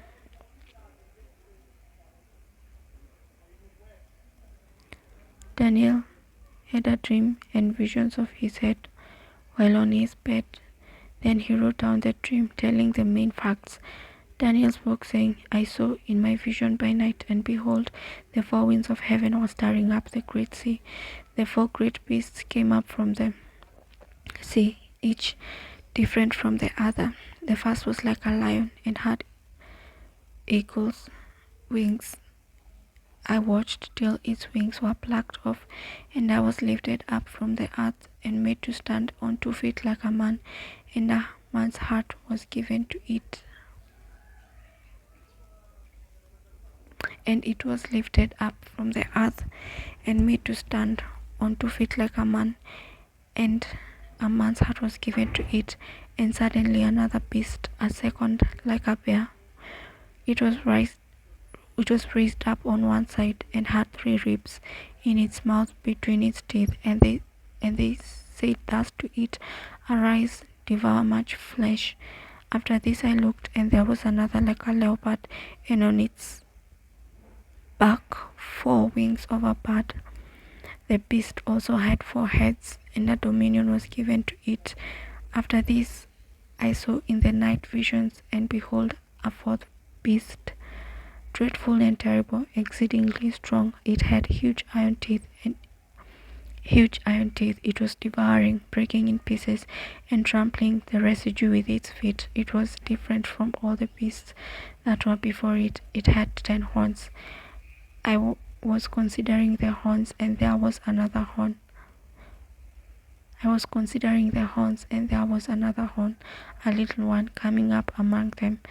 Daniel had a dream and visions of his head while on his bed. Then he wrote down the dream, telling the main facts. Daniel spoke, saying, I saw in my vision by night, and behold, the four winds of heaven were stirring up the great sea. The four great beasts came up from the sea, each different from the other. The first was like a lion and had eagle's wings. I watched till its wings were plucked off, and I was lifted up from the earth and made to stand on 2 feet like a man, and a man's heart was given to it. And it was lifted up from the earth and made to stand on 2 feet like a man, and a man's heart was given to it. And suddenly another beast, a second like a bear. It was raised up on one side and had 3 ribs in its mouth between its teeth, and they said thus to it, Arise, devour much flesh. After this I looked, and there was another like a leopard, and on its back 4 wings of a bird. The beast also had 4 heads, and a dominion was given to it. After this I saw in the night visions, and behold, a 4th beast, dreadful and terrible, exceedingly strong. It had huge iron teeth. It was devouring, breaking in pieces, and trampling the residue with its feet. It was different from all the beasts that were before it. It had 10 horns. I was considering the horns, and there was another horn. I was considering the horns, and there was another horn, a little one, coming up among them,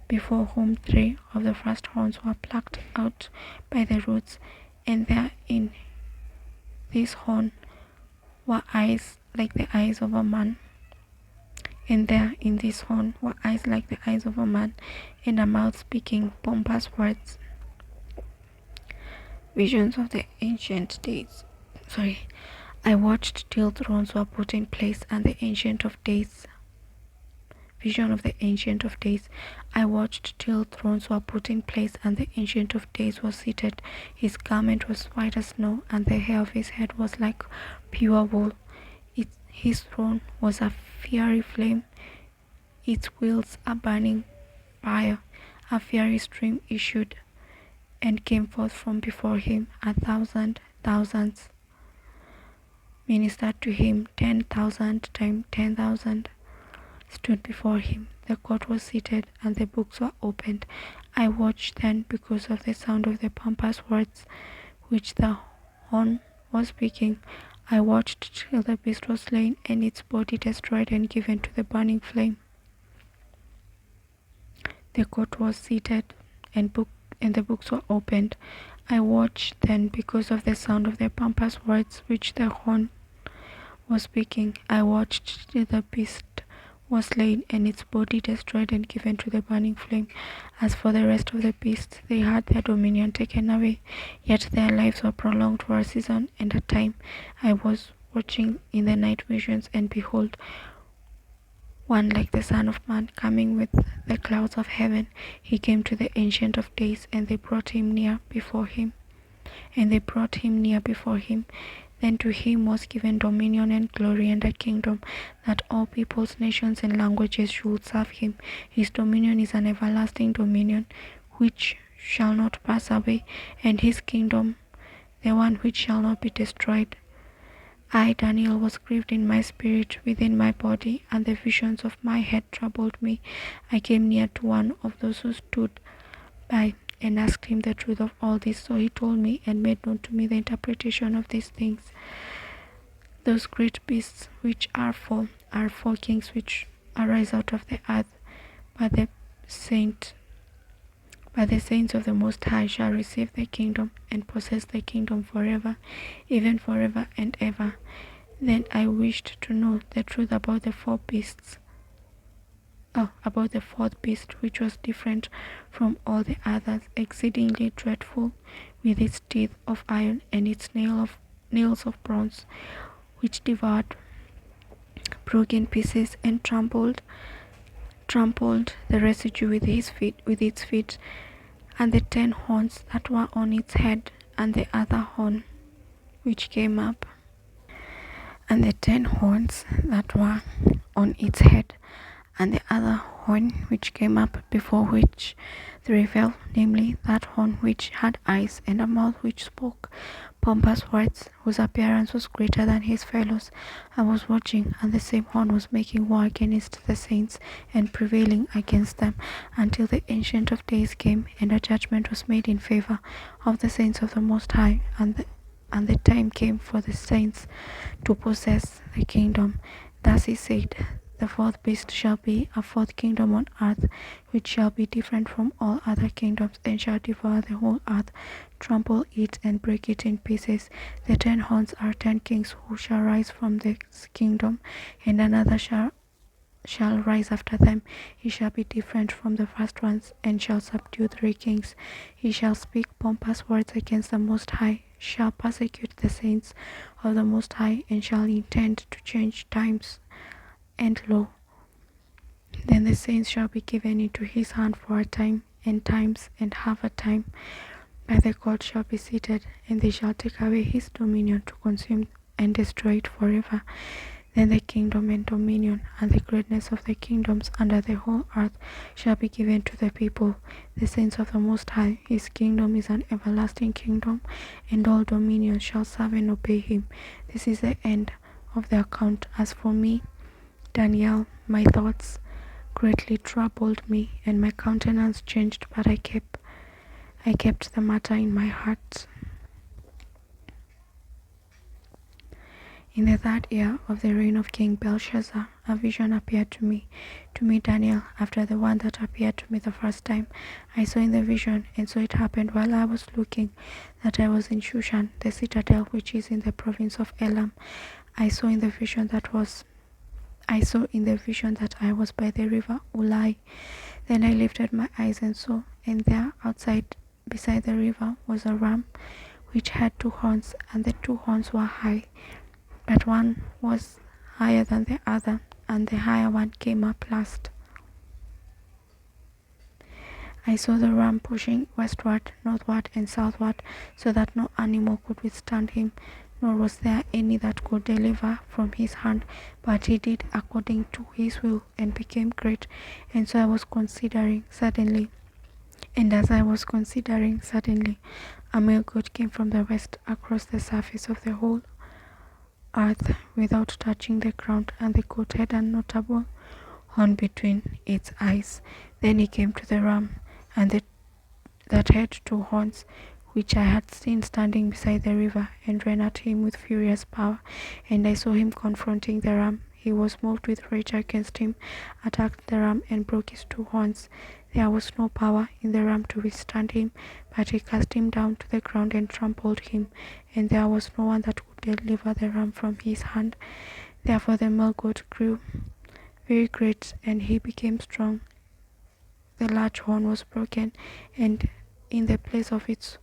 before whom 3 of the first horns were plucked out by the roots, and there in this horn were eyes like the eyes of a man. And there in this horn were eyes like the eyes of a man, and a mouth speaking pompous words. Visions of the ancient days. I watched till thrones were put in place, and the Ancient of Days. Vision of the Ancient of Days. I watched till thrones were put in place, and the Ancient of Days was seated. His garment was white as snow, and the hair of his head was like pure wool. His throne was a fiery flame, its wheels a burning fire. A fiery stream issued and came forth from before him. 1,000 thousands ministered to him. 10,000 times 10,000 stood before him. The court was seated, and the books were opened. I watched then because of the sound of the pompous words which the horn was speaking. I watched till the beast was slain, and its body destroyed and given to the burning flame. The court was seated, and the books were opened. I watched then because of the sound of the pompous words which the horn was speaking. I watched till the beast was slain, and its body destroyed and given to the burning flame. As for the rest of the beasts, they had their dominion taken away, yet their lives were prolonged for a season and a time. I was watching in the night visions, and behold, one like the Son of Man coming with the clouds of heaven. He came to the Ancient of Days, and they brought him near before him. Then to him was given dominion and glory and a kingdom, that all peoples, nations, and languages should serve him. His dominion is an everlasting dominion, which shall not pass away, and his kingdom the one which shall not be destroyed. I, Daniel, was grieved in my spirit within my body, and the visions of my head troubled me. I came near to one of those who stood by, and asked him the truth of all this. So he told me and made known to me the interpretation of these things. Those great beasts which are four kings which arise out of the earth, but the saints of the Most High shall receive the kingdom and possess the kingdom forever, even forever and ever. Then I wished to know the truth about the 4 beasts. About the 4th beast, which was different from all the others, exceedingly dreadful, with its teeth of iron and its nails of bronze, which devoured, broke in pieces, and trampled the residue with its feet, and the 10 horns that were on its head, and the other horn which came up, and the 10 horns that were on its head, and the other horn which came up, before which 3 fell, namely that horn which had eyes and a mouth which spoke pompous words, whose appearance was greater than his fellows. I was watching, and the same horn was making war against the saints, and prevailing against them, until the Ancient of Days came, and a judgment was made in favor of the saints of the Most High, and the time came for the saints to possess the kingdom. Thus he said, the 4th beast shall be a 4th kingdom on earth, which shall be different from all other kingdoms, and shall devour the whole earth, trample it, and break it in pieces. The 10 horns are 10 kings who shall rise from this kingdom, and another shall shall rise after them. He shall be different from the first ones, and shall subdue 3 kings. He shall speak pompous words against the Most High, shall persecute the saints of the Most High, and shall intend to change times and law. Then the saints shall be given into his hand for a time, and times, and half a time. But the God shall be seated, and they shall take away his dominion to consume and destroy it forever. Then the kingdom and dominion and the greatness of the kingdoms under the whole earth shall be given to the people, the saints of the Most High. His kingdom is an everlasting kingdom, and all dominions shall serve and obey him. This is the end of the account. As for me, Daniel, my thoughts greatly troubled me, and my countenance changed, but I kept the matter in my heart. In the 3rd year of the reign of King Belshazzar, a vision appeared to me, Daniel, after the one that appeared to me the first time. I saw in the vision, and so it happened while I was looking, that I was in Shushan, the citadel which is in the province of Elam. I saw in the vision that I was by the river Ulai. Then I lifted my eyes and saw, and there outside beside the river was a ram which had 2 horns, and the 2 horns were high, but one was higher than the other, and the higher one came up last. I saw the ram pushing westward, northward, and southward, so that no animal could withstand him, nor was there any that could deliver from his hand, but he did according to his will, and became great. And so I was considering, suddenly, a male goat came from the west across the surface of the whole earth without touching the ground, and the goat had a notable horn between its eyes. Then he came to the ram, and that had 2 horns, which I had seen standing beside the river, and ran at him with furious power. And I saw him confronting the ram. He was moved with rage against him, attacked the ram, and broke his 2 horns. There was no power in the ram to withstand him, but he cast him down to the ground and trampled him, and there was no one that could deliver the ram from his hand. Therefore the male goat grew very great, and he became strong. The large horn was broken, and in the place of it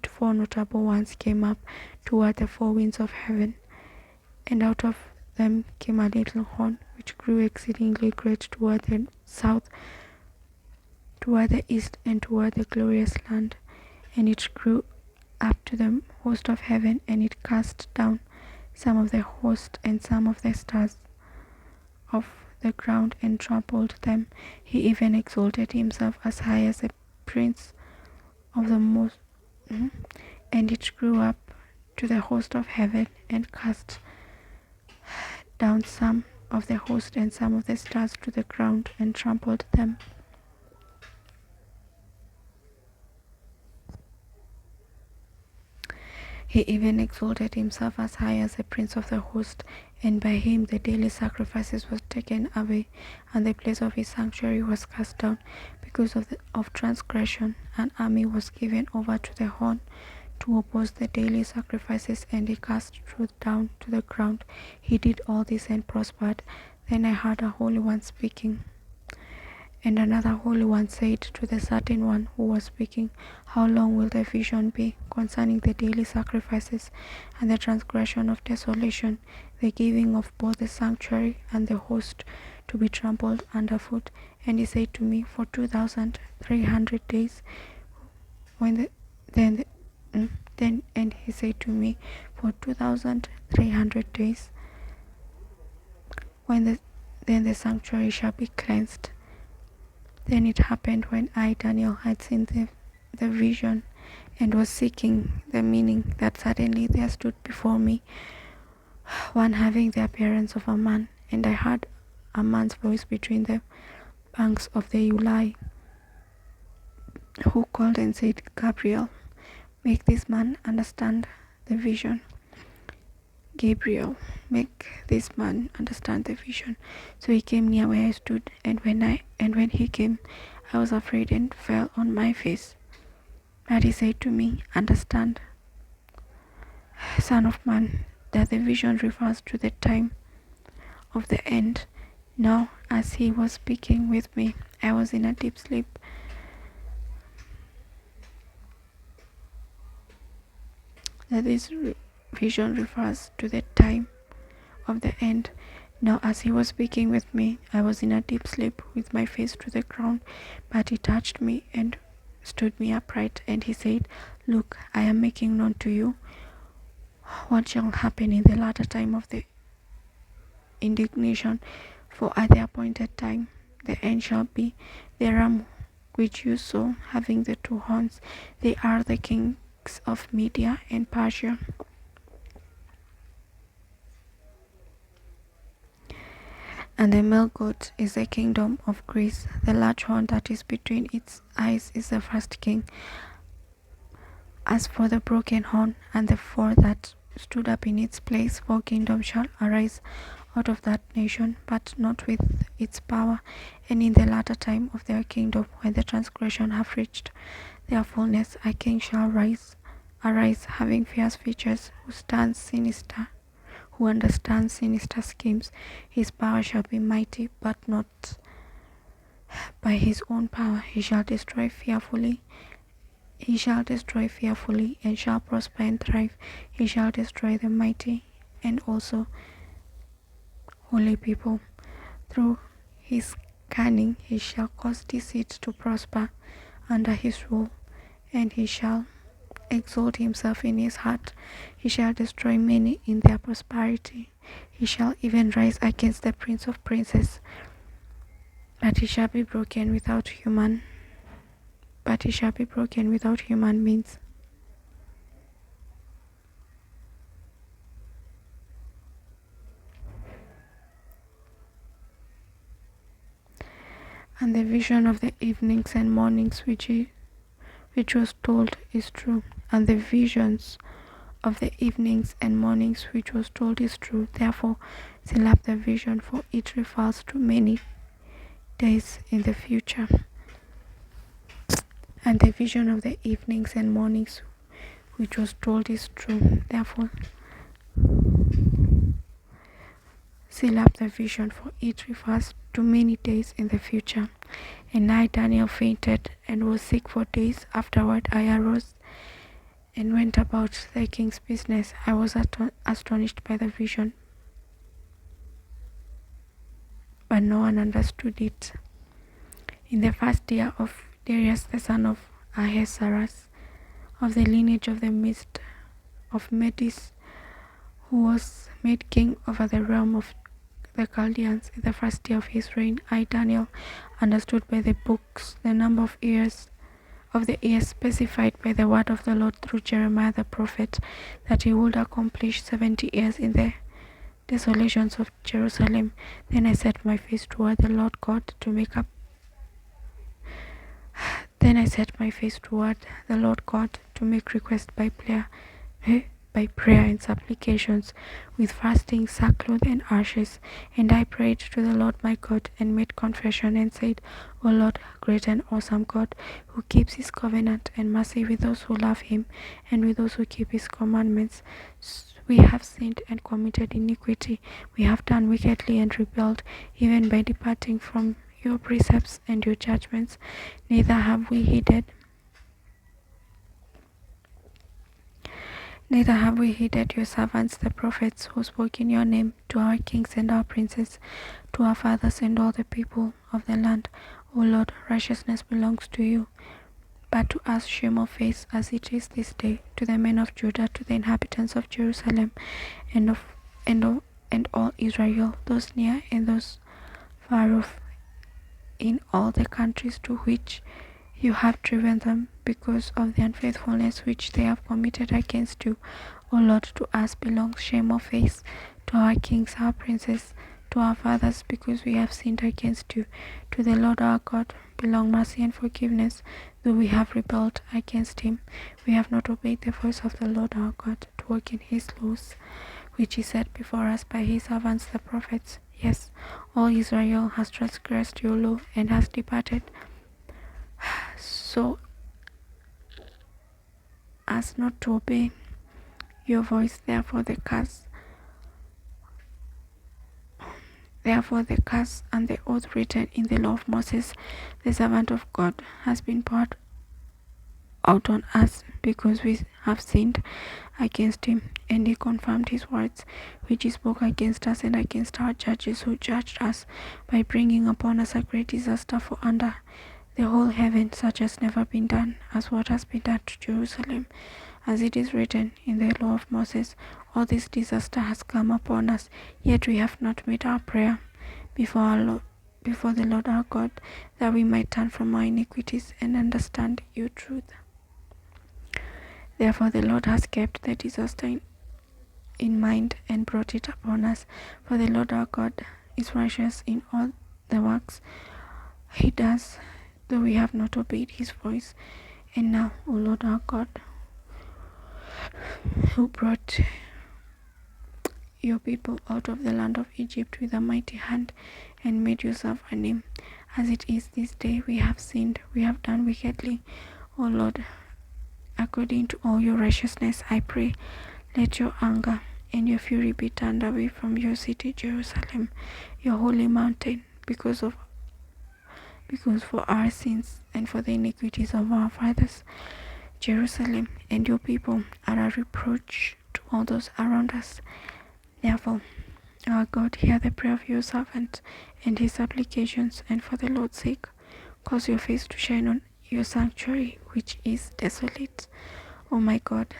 4 notable ones came up toward the 4 winds of heaven, and out of them came a little horn, which grew exceedingly great toward the south, toward the east, and toward the glorious land. And it grew up to the host of heaven, and it cast down some of the host and some of the stars of the ground, and trampled them. He even exalted himself as high as a prince of the most, and it grew up to the host of heaven, and cast down some of the host and some of the stars to the ground, and trampled them. He even exalted himself as high as a prince of the host, and by him the daily sacrifices was taken away, and the place of his sanctuary was cast down. Because of transgression, an army was given over to the horn to oppose the daily sacrifices, and he cast truth down to the ground. He did all this and prospered. Then I heard a holy one speaking. And another holy one said to the certain one who was speaking, How long will the vision be concerning the daily sacrifices, and the transgression of desolation, the giving of both the sanctuary and the host to be trampled underfoot? And he said to me, For 2,300 days. And he said to me, For 2,300 days, then the sanctuary shall be cleansed. Then it happened, when I, Daniel, had seen the vision and was seeking the meaning, that suddenly there stood before me one having the appearance of a man, and I heard a man's voice between the banks of the Ulai, who called and said, Gabriel, make this man understand the vision. Gabriel, make this man understand the vision. So he came near where I stood, and when he came, I was afraid and fell on my face. But he said to me, Understand, Son of man, that the vision refers to the time of the end, Now, as he was speaking with me, I was in a deep sleep. This vision refers to the time of the end. Now, as he was speaking with me, I was in a deep sleep with my face to the ground, but he touched me and stood me upright, and he said, "Look, I am making known to you what shall happen in the latter time of the indignation, for at the appointed time the end shall be. The ram which you saw having the two horns, they are the kings of Media and Persia. And the male goat is the kingdom of Greece. The large horn that is between its eyes is the first king. As for the broken horn and the four that stood up in its place, 4 kingdoms shall arise out of that nation, but not with its power. And in the latter time of their kingdom, when the transgression have reached their fullness, a king shall arise, having fierce features, who understands sinister schemes. His power shall be mighty, but not by his own power. He shall destroy fearfully and shall prosper and thrive. He shall destroy the mighty and also holy people. Through his cunning he shall cause deceit to prosper under his rule, and he shall exalt himself in his heart. He shall destroy many in their prosperity. He shall even rise against the prince of princes, but he shall be broken without human means. And the vision of the evenings and mornings which was told is true. And the visions of the evenings and mornings which was told is true. Therefore, seal up the vision, for it refers to many days in the future. And the vision of the evenings and mornings which was told is true. Therefore, seal up the vision, for it refers to many days in the future. And I, Daniel, fainted and was sick 4 days. Afterward I arose and went about the king's business. I was astonished by the vision, but no one understood it. In the first year of Darius the son of Ahasuerus, of the lineage of the midst of Medes, who was made king over the realm of the Chaldeans, in the first year of his reign, I, Daniel, understood by the books the number of the years specified by the word of the Lord through Jeremiah the prophet, that he would accomplish 70 years in the desolations of Jerusalem. Then I set my face toward the Lord God to make request by prayer and supplications, with fasting, sackcloth, and ashes. And I prayed to the Lord my God, and made confession, and said, O Lord, great and awesome God, who keeps his covenant and mercy with those who love him, and with those who keep his commandments. We have sinned and committed iniquity. We have done wickedly and rebelled, even by departing from your precepts and your judgments. Neither have we heeded your servants the prophets, who spoke in your name to our kings and our princes, to our fathers and all the people of the land. O Lord, righteousness belongs to you, but to us shame of face, as it is this day, to the men of Judah, to the inhabitants of Jerusalem, and all Israel, those near and those far off, in all the countries to which you have driven them, because of the unfaithfulness which they have committed against you. O Lord, to us belongs shame of face, to our kings, our princes, to our fathers, because we have sinned against you. To the Lord our God belong mercy and forgiveness, though we have rebelled against him. We have not obeyed the voice of the Lord our God, to walk in his laws, which he set before us by his servants the prophets. Yes, all Israel has transgressed your law, and has departed so as not to obey your voice. Therefore the Therefore the curse and the oath written in the law of Moses, the servant of God, has been poured out on us, because we have sinned against him. And he confirmed his words, which he spoke against us and against our judges who judged us, by bringing upon us a great disaster. For under the whole heaven such has never been done as what has been done to Jerusalem. As it is written in the law of Moses, all this disaster has come upon us, yet we have not made our prayer before the Lord our God, that we might turn from our iniquities and understand your truth. Therefore the Lord has kept the disaster in mind and brought it upon us. For the Lord our God is righteous in all the works he does, though we have not obeyed his voice. And now, O Lord our God, who brought your people out of the land of Egypt with a mighty hand, and made yourself a name, as it is this day, we have sinned, we have done wickedly. O Lord, according to all your righteousness, I pray, let your anger and your fury be turned away from your city, Jerusalem, your holy mountain, because for our sins and for the iniquities of our fathers, Jerusalem and your people are a reproach to all those around us. Therefore, our God, hear the prayer of your servant and his supplications, and for the Lord's sake, cause your face to shine on your sanctuary, which is desolate. O my God,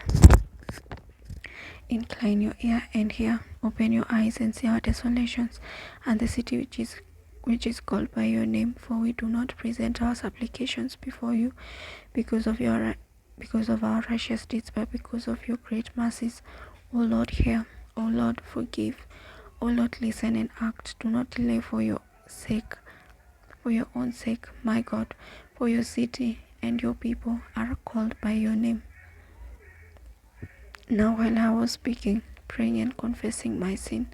incline your ear and hear, open your eyes and see our desolations, and the city which is called by your name. For we do not present our supplications before you because of our righteous deeds, but because of your great mercies. O Lord, hear. O Lord, forgive. O Lord, listen and act. Do not delay for your own sake, my God, for your city and your people are called by your name. Now while I was speaking, praying and confessing my sin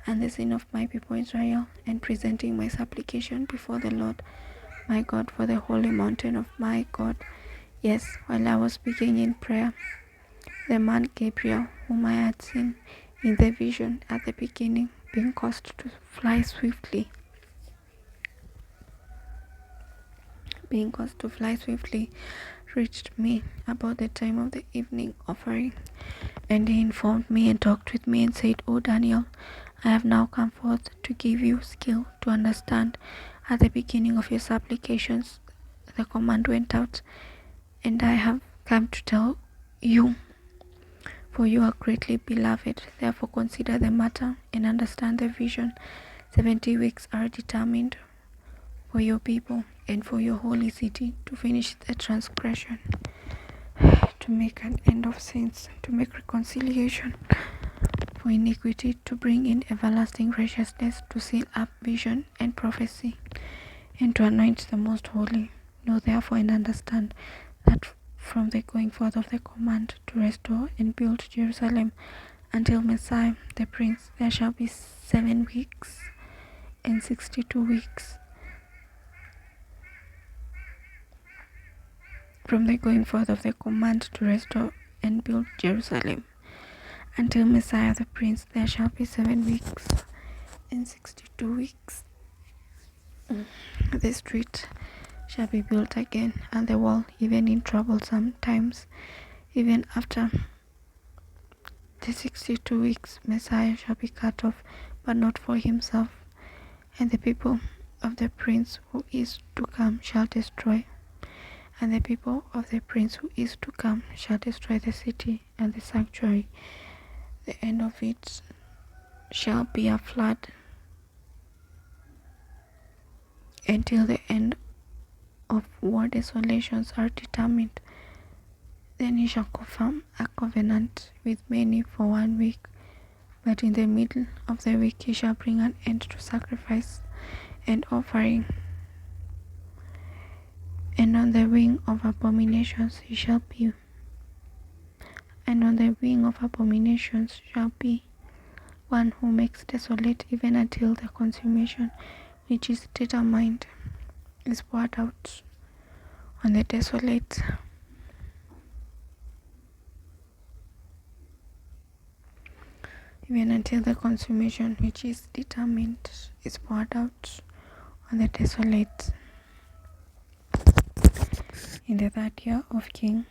and the sin of my people Israel, and presenting my supplication before the Lord my God for the holy mountain of my God, yes, while I was speaking in prayer, the man Gabriel, whom I had seen in the vision at the beginning, being caused to fly swiftly, reached me about the time of the evening offering. And he informed me and talked with me and said, O Daniel, I have now come forth to give you skill to understand. At the beginning of your supplications, the command went out, and I have come to tell you, for you are greatly beloved. Therefore consider the matter and understand the vision. 70 weeks are determined for your people and for your holy city, to finish the transgression, to make an end of sins, to make reconciliation for iniquity, to bring in everlasting righteousness, to seal up vision and prophecy, and to anoint the most holy. Know therefore and understand that from the going forth of the command to restore and build Jerusalem until Messiah the Prince, there shall be 7 weeks and 62 weeks. From the going forth of the command to restore and build Jerusalem until Messiah the Prince, there shall be 7 weeks and 62 weeks. The street shall be built again, and the wall, even in troublesome times. Even after the 62 weeks, Messiah shall be cut off, but not for himself, and the people of the Prince who is to come shall destroy. And the people of the Prince who is to come shall destroy the city and the sanctuary. The end of it shall be a flood, until the end of war desolations are determined. Then he shall confirm a covenant with many for 1 week, but in the middle of the week he shall bring an end to sacrifice and offering. And on the wing of abominations he shall be. And on the wing of abominations shall be one who makes desolate, even until the consummation which is determined is poured out on the desolate. even until the consummation which is determined is poured out on the desolate. In the third year of King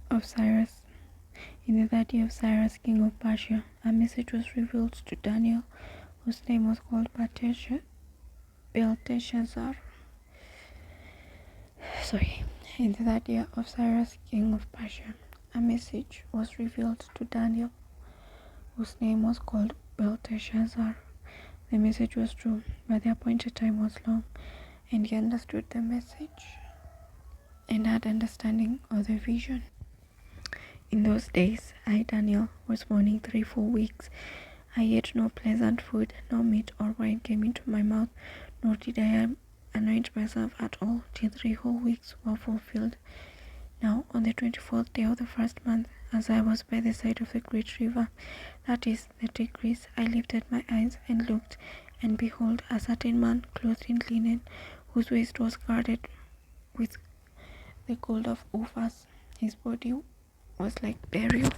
of Cyrus, king of Persia, a message was revealed to Daniel, whose name was called Belteshazzar. In the third year of Cyrus, king of Persia, a message was revealed to Daniel, whose name was called Belteshazzar. The message was true, but the appointed time was long, and he understood the message and had understanding of the vision. In those days, I, Daniel, was mourning 3 full weeks. I ate no pleasant food, no meat or wine came into my mouth, nor did I anoint myself at all, till 3 whole weeks were fulfilled. Now, on the 24th day of the first month, as I was by the side of the great river, that is, the Tigris, I lifted my eyes and looked, and behold, a certain man clothed in linen, whose waist was girded with the gold of Uphaz. His body was like beryl,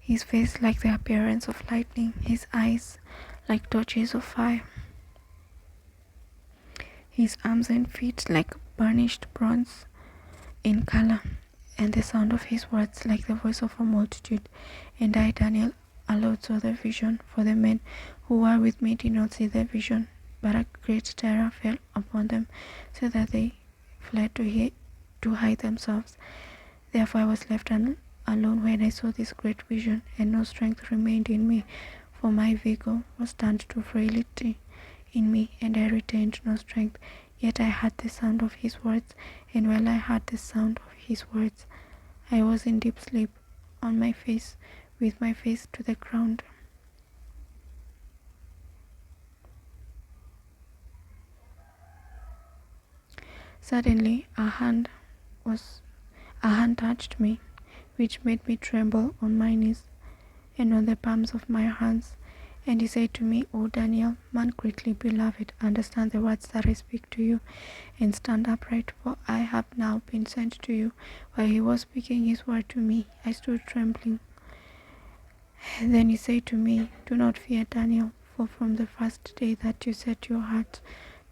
his face like the appearance of lightning, his eyes like torches of fire, his arms and feet like burnished bronze in color, and the sound of his words like the voice of a multitude. And I, Daniel, alone saw the vision, for the men who were with me did not see the vision, but a great terror fell upon them, so that they fled to hide themselves. Therefore I was left alone when I saw this great vision, and no strength remained in me, for my vigor was turned to frailty in me, and I retained no strength. Yet I heard the sound of his words, and while I heard the sound of his words, I was in deep sleep, on my face, with my face to the ground. Suddenly a hand touched me, which made me tremble on my knees and on the palms of my hands. And he said to me, O Daniel, man greatly beloved, understand the words that I speak to you, and stand upright, for I have now been sent to you. While he was speaking his word to me, I stood trembling. And then he said to me, do not fear, Daniel, for from the first day that you set your heart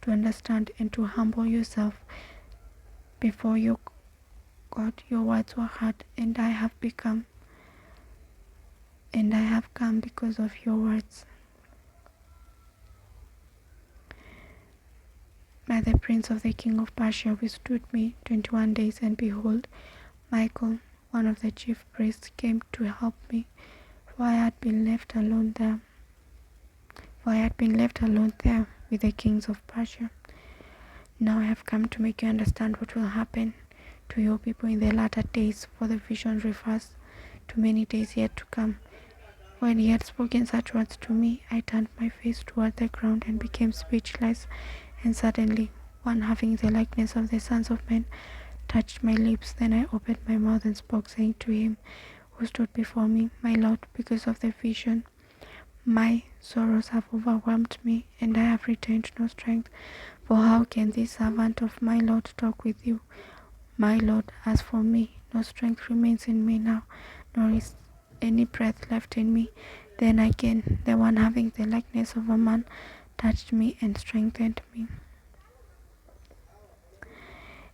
to understand and to humble yourself before your God, your words were heard, and I have come because of your words. By the prince of the king of Persia withstood me 21 days, and behold, Michael, one of the chief priests, came to help me, for I had been left alone there with the kings of Persia. Now I have come to make you understand what will happen to your people in the latter days, for the vision refers to many days yet to come. When he had spoken such words to me, I turned my face toward the ground and became speechless, and suddenly one having the likeness of the sons of men touched my lips. Then I opened my mouth and spoke, saying to him who stood before me, My Lord, because of the vision, my sorrows have overwhelmed me, and I have retained no strength. For how can this servant of my Lord talk with you? My Lord, as for me, no strength remains in me now, nor is any breath left in me. Then again, the one having the likeness of a man touched me and strengthened me.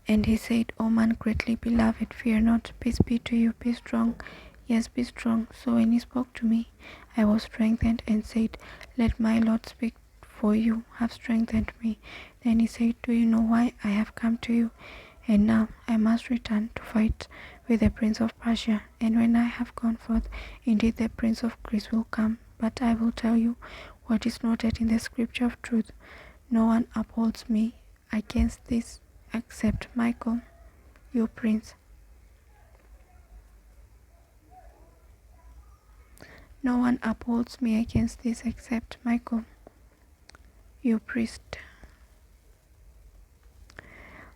And he said, O man greatly beloved, fear not, peace be to you, be strong. Yes, be strong. So when he spoke to me, I was strengthened, and said, Let my Lord speak, for you have strengthened me. Then he said, Do you know why I have come to you? And now I must return to fight with the prince of Persia. And when I have gone forth, indeed the prince of Greece will come. But I will tell you what is noted in the scripture of truth. No one upholds me against this except Michael, your prince. No one upholds me against this except Michael, your priest.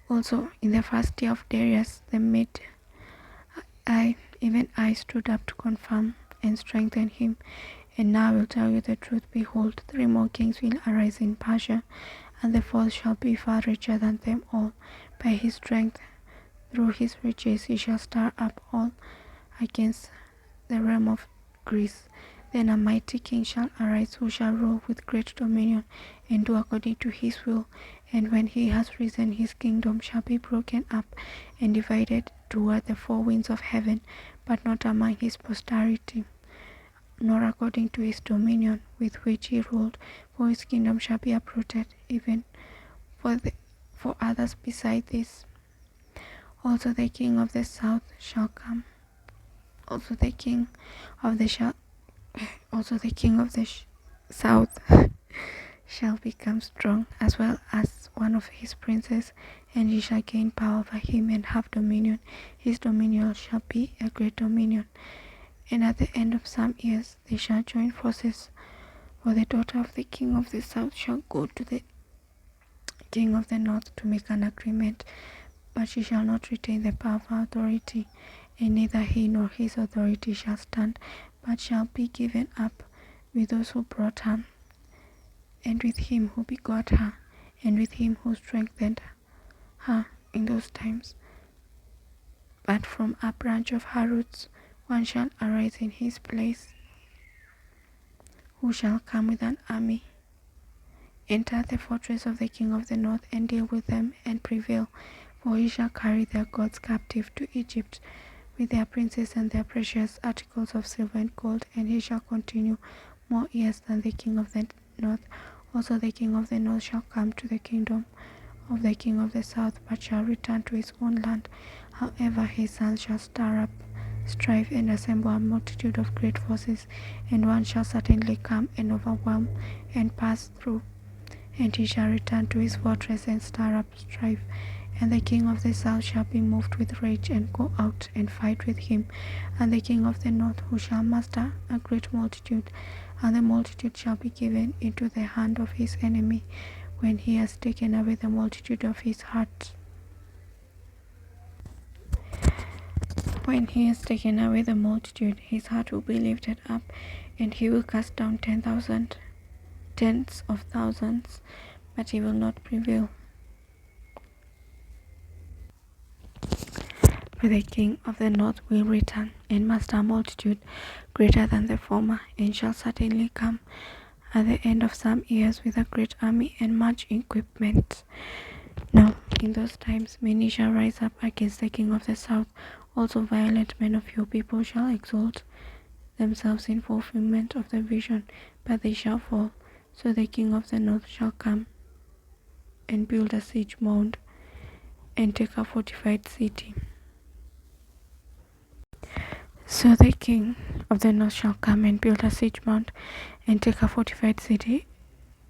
Also, in the first year of Darius the Mede, I stood up to confirm and strengthen him. And now I will tell you the truth. Behold, 3 more kings will arise in Persia, and the fourth shall be far richer than them all. By his strength, through his riches, he shall stir up all against the realm of Greece. Then a mighty king shall arise, who shall rule with great dominion, and do according to his will. And when he has risen, his kingdom shall be broken up and divided toward the four winds of heaven, but not among his posterity, nor according to his dominion with which he ruled. For his kingdom shall be uprooted, even for others beside this. Also the king of the south shall come. Also the king of the south shall become strong, as well as one of his princes, and he shall gain power over him and have dominion. His dominion shall be a great dominion. And at the end of some years they shall join forces, for the daughter of the king of the south shall go to the king of the north to make an agreement, but she shall not retain the power of authority, and neither he nor his authority shall stand, but shall be given up with those who brought her, and with him who begot her, and with him who strengthened her in those times. But from a branch of her roots one shall arise in his place, who shall come with an army, enter the fortress of the king of the north, and deal with them and prevail. For he shall carry their gods captive to Egypt, with their princes and their precious articles of silver and gold, and he shall continue more years than the king of the north. Also the king of the north shall come to the kingdom of the king of the south, but shall return to his own land. However, his sons shall stir up strife and assemble a multitude of great forces, and one shall certainly come and overwhelm and pass through, and he shall return to his fortress and stir up strife. And the king of the south shall be moved with rage and go out and fight with him, and the king of the north, who shall master a great multitude, and the multitude shall be given into the hand of his enemy, when he has taken away the multitude of his heart. When he has taken away the multitude, his heart will be lifted up, and he will cast down 10,000, tens of thousands, but he will not prevail. For the king of the north will return, and master a multitude greater than the former, and shall certainly come at the end of some years with a great army and much equipment. Now in those times many shall rise up against the king of the south. Also violent men of your people shall exalt themselves in fulfillment of the vision, but they shall fall. So the king of the north shall come and build a siege mound and take a fortified city. So the king of the north shall come and build a siege mound and take a fortified city,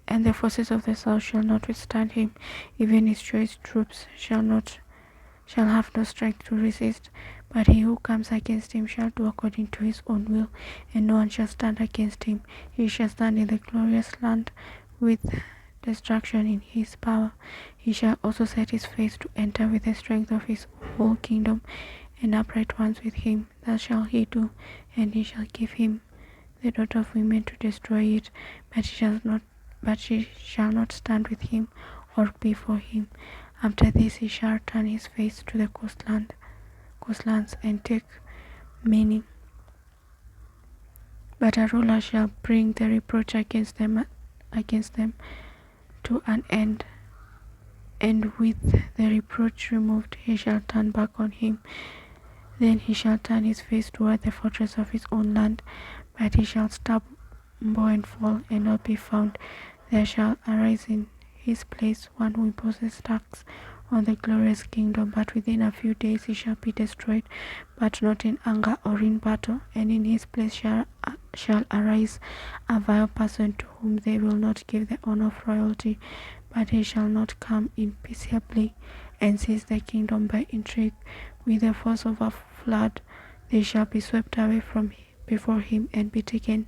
and the forces of the south shall not withstand him. Even his choice troops shall have no strength to resist. But he who comes against him shall do according to his own will, and no one shall stand against him. He shall stand in the glorious land with destruction in his power. He shall also set his face to enter with the strength of his whole kingdom, and upright ones with him. Thus shall he do, and he shall give him the daughter of women to destroy it, but she shall not stand with him or before him. After this he shall turn his face to the coastlands and take many. But a ruler shall bring the reproach against them to an end, and with the reproach removed he shall turn back on him. Then he shall turn his face toward the fortress of his own land, but he shall stumble and fall and not be found. There shall arise in his place one who imposes tax on the glorious kingdom, but within a few days he shall be destroyed, but not in anger or in battle. And in his place shall arise a vile person, to whom they will not give the honor of royalty, but he shall not come in peaceably and seize the kingdom by intrigue. With the force of a flood they shall be swept away from before him and be taken,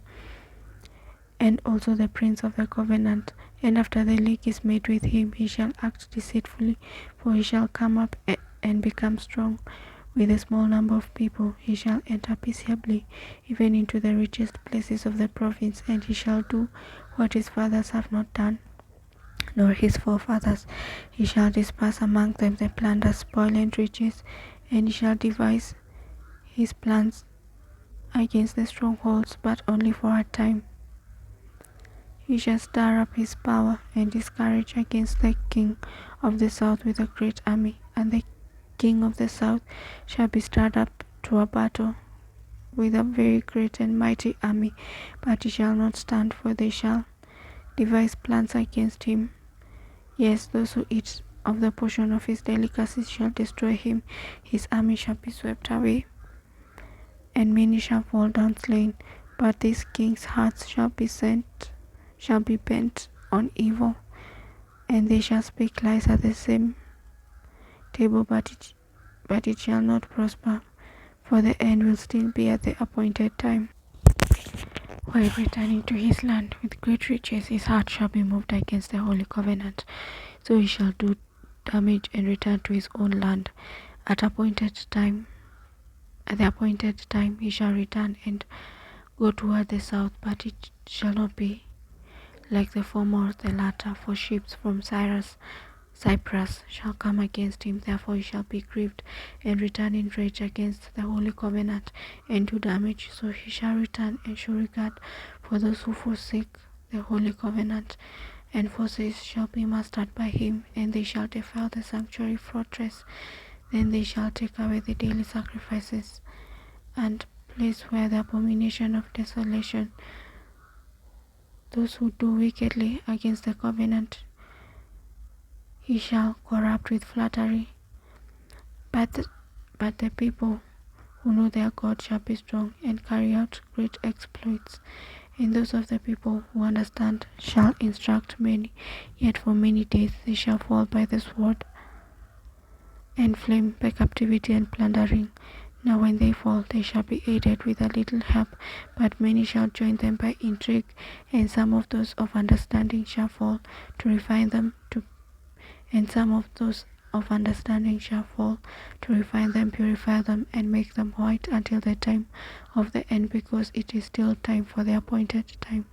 and also the prince of the covenant. And after the league is made with him, he shall act deceitfully, for he shall come up and become strong. With a small number of people he shall enter peaceably, even into the richest places of the province, and he shall do what his fathers have not done, nor his forefathers. He shall disperse among them the plunder, spoil, and riches, and he shall devise his plans against the strongholds, but only for a time. He shall stir up his power and his courage against the king of the south with a great army, and the king of the south shall be stirred up to a battle with a very great and mighty army, but he shall not stand, for they shall devise plans against him. Yes, those who eat of the portion of his delicacies shall destroy him. His army shall be swept away, and many shall fall down slain. But this king's hearts shall be bent on evil, and they shall speak lies at the same table, but it shall not prosper, for the end will still be at the appointed time. While returning to his land with great riches, his heart shall be moved against the holy covenant. So he shall do damage and return to his own land at the appointed time he shall return and go toward the south, but it shall not be like the former or the latter, for ships from Cyprus shall come against him. Therefore he shall be grieved and return in rage against the holy covenant and do damage. So he shall return and show regard for those who forsake the holy covenant, and forces shall be mastered by him, and they shall defile the sanctuary fortress. Then they shall take away the daily sacrifices and place where the abomination of desolation. Those who do wickedly against the covenant he shall corrupt with flattery. But the people who know their God shall be strong and carry out great exploits. And those of the people who understand shall instruct many. Yet for many days they shall fall by the sword and flame, by captivity and plundering. Now when they fall, they shall be aided with a little help, but many shall join them by intrigue, and some of those of understanding shall fall to refine them, purify them, and make them white until the time of the end, because it is still for the appointed time.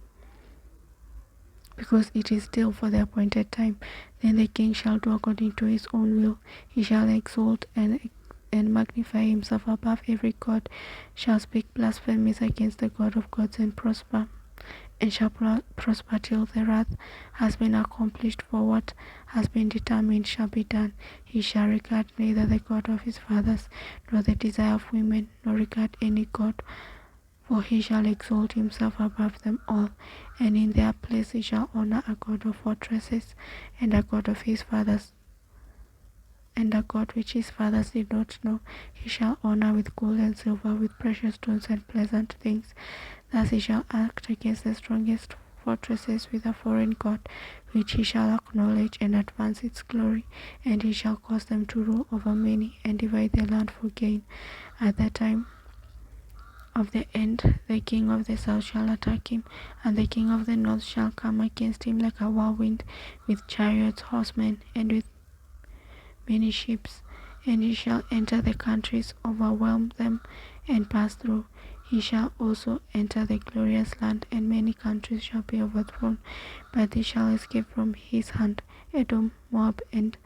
Then the king shall do according to his own will. He shall exalt and magnify himself above every god, shall speak blasphemies against the God of gods, and shall prosper till the wrath has been accomplished, for what has been determined shall be done. He shall regard neither the God of his fathers, nor the desire of women, nor regard any God, for he shall exalt himself above them all, and in their place he shall honor a God of fortresses, and a God of his fathers, and a God which his fathers did not know. He shall honor with gold and silver, with precious stones and pleasant things. Thus he shall act against the strongest fortresses with a foreign god, which he shall acknowledge and advance its glory, and he shall cause them to rule over many, and divide the land for gain. At the time of the end, the king of the south shall attack him, and the king of the north shall come against him like a whirlwind, with chariots, horsemen, and with many ships, and he shall enter the countries, overwhelm them, and pass through. He shall also enter the glorious land, and many countries shall be overthrown, but they shall escape from his hand: Edom, Moab, and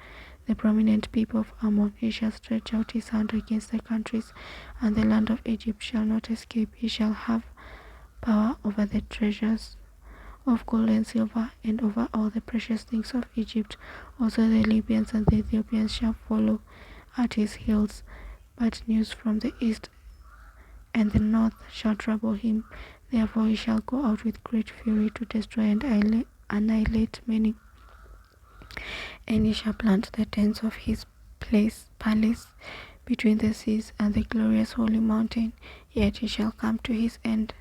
the prominent people of Ammon. He shall stretch out his hand against the countries, and the land of Egypt shall not escape. He shall have power over the treasures of gold and silver, and over all the precious things of Egypt. Also the Libyans and the Ethiopians shall follow at his heels. But news from the east and the north shall trouble him. Therefore he shall go out with great fury to destroy and annihilate many. And he shall plant the tents of his palace between the seas and the glorious holy mountain. Yet he shall come to his end.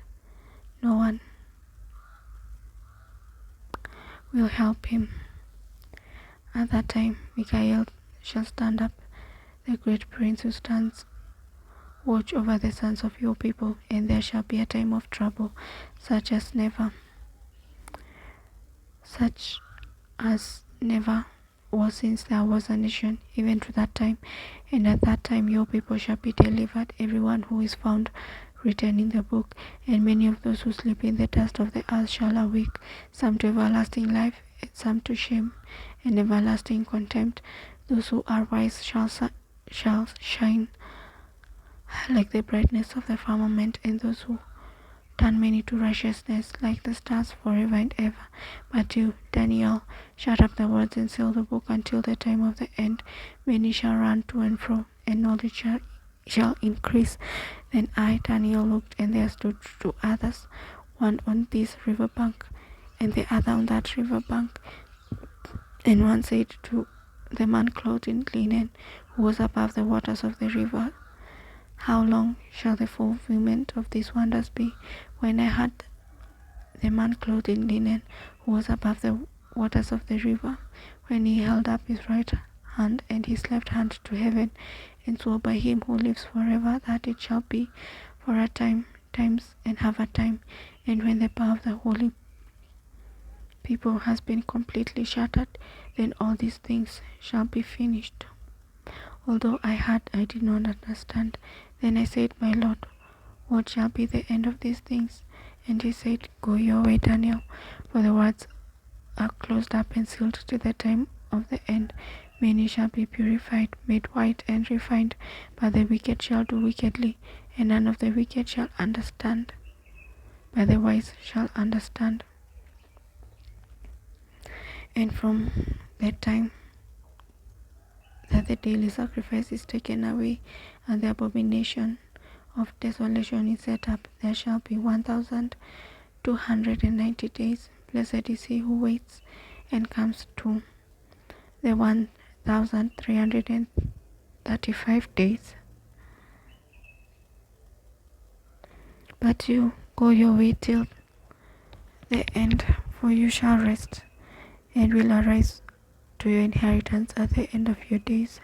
No one will help him. At that time Michael shall stand up, the great prince who stands watch over the sons of your people, and there shall be a time of trouble, such as never was since there was a nation, even to that time. And at that time your people shall be delivered, everyone who is found written in the book, and many of those who sleep in the dust of the earth shall awake, some to everlasting life, and some to shame and everlasting contempt. Those who are wise shall shine like the brightness of the firmament, and those who turn many to righteousness, like the stars forever and ever. But you, Daniel, shut up the words and seal the book until the time of the end. Many shall run to and fro, and knowledge shall increase. Then I, Daniel, looked, and there stood two others, one on this river bank, and the other on that river bank. And one said to the man clothed in linen, who was above the waters of the river, how long shall the fulfillment of these wonders be? When I heard the man clothed in linen, who was above the waters of the river, when he held up his right hand and his left hand to heaven, and swore by him who lives forever that it shall be for a time, times, and half a time, and when the power of the holy people has been completely shattered, then all these things shall be finished. Although I heard, I did not understand. Then I said, my Lord, what shall be the end of these things? And he said, go your way, Daniel, for the words are closed up and sealed to the time of the end. Many shall be purified, made white, and refined, but the wicked shall do wickedly, and none of the wicked shall understand, but the wise shall understand. And from that time that the daily sacrifice is taken away, and the abomination of desolation is set up, there shall be 1,290 days. Blessed is he who waits and comes to the 1,335 days. But you go your way till the end, for you shall rest, and will arise to your inheritance at the end of your days.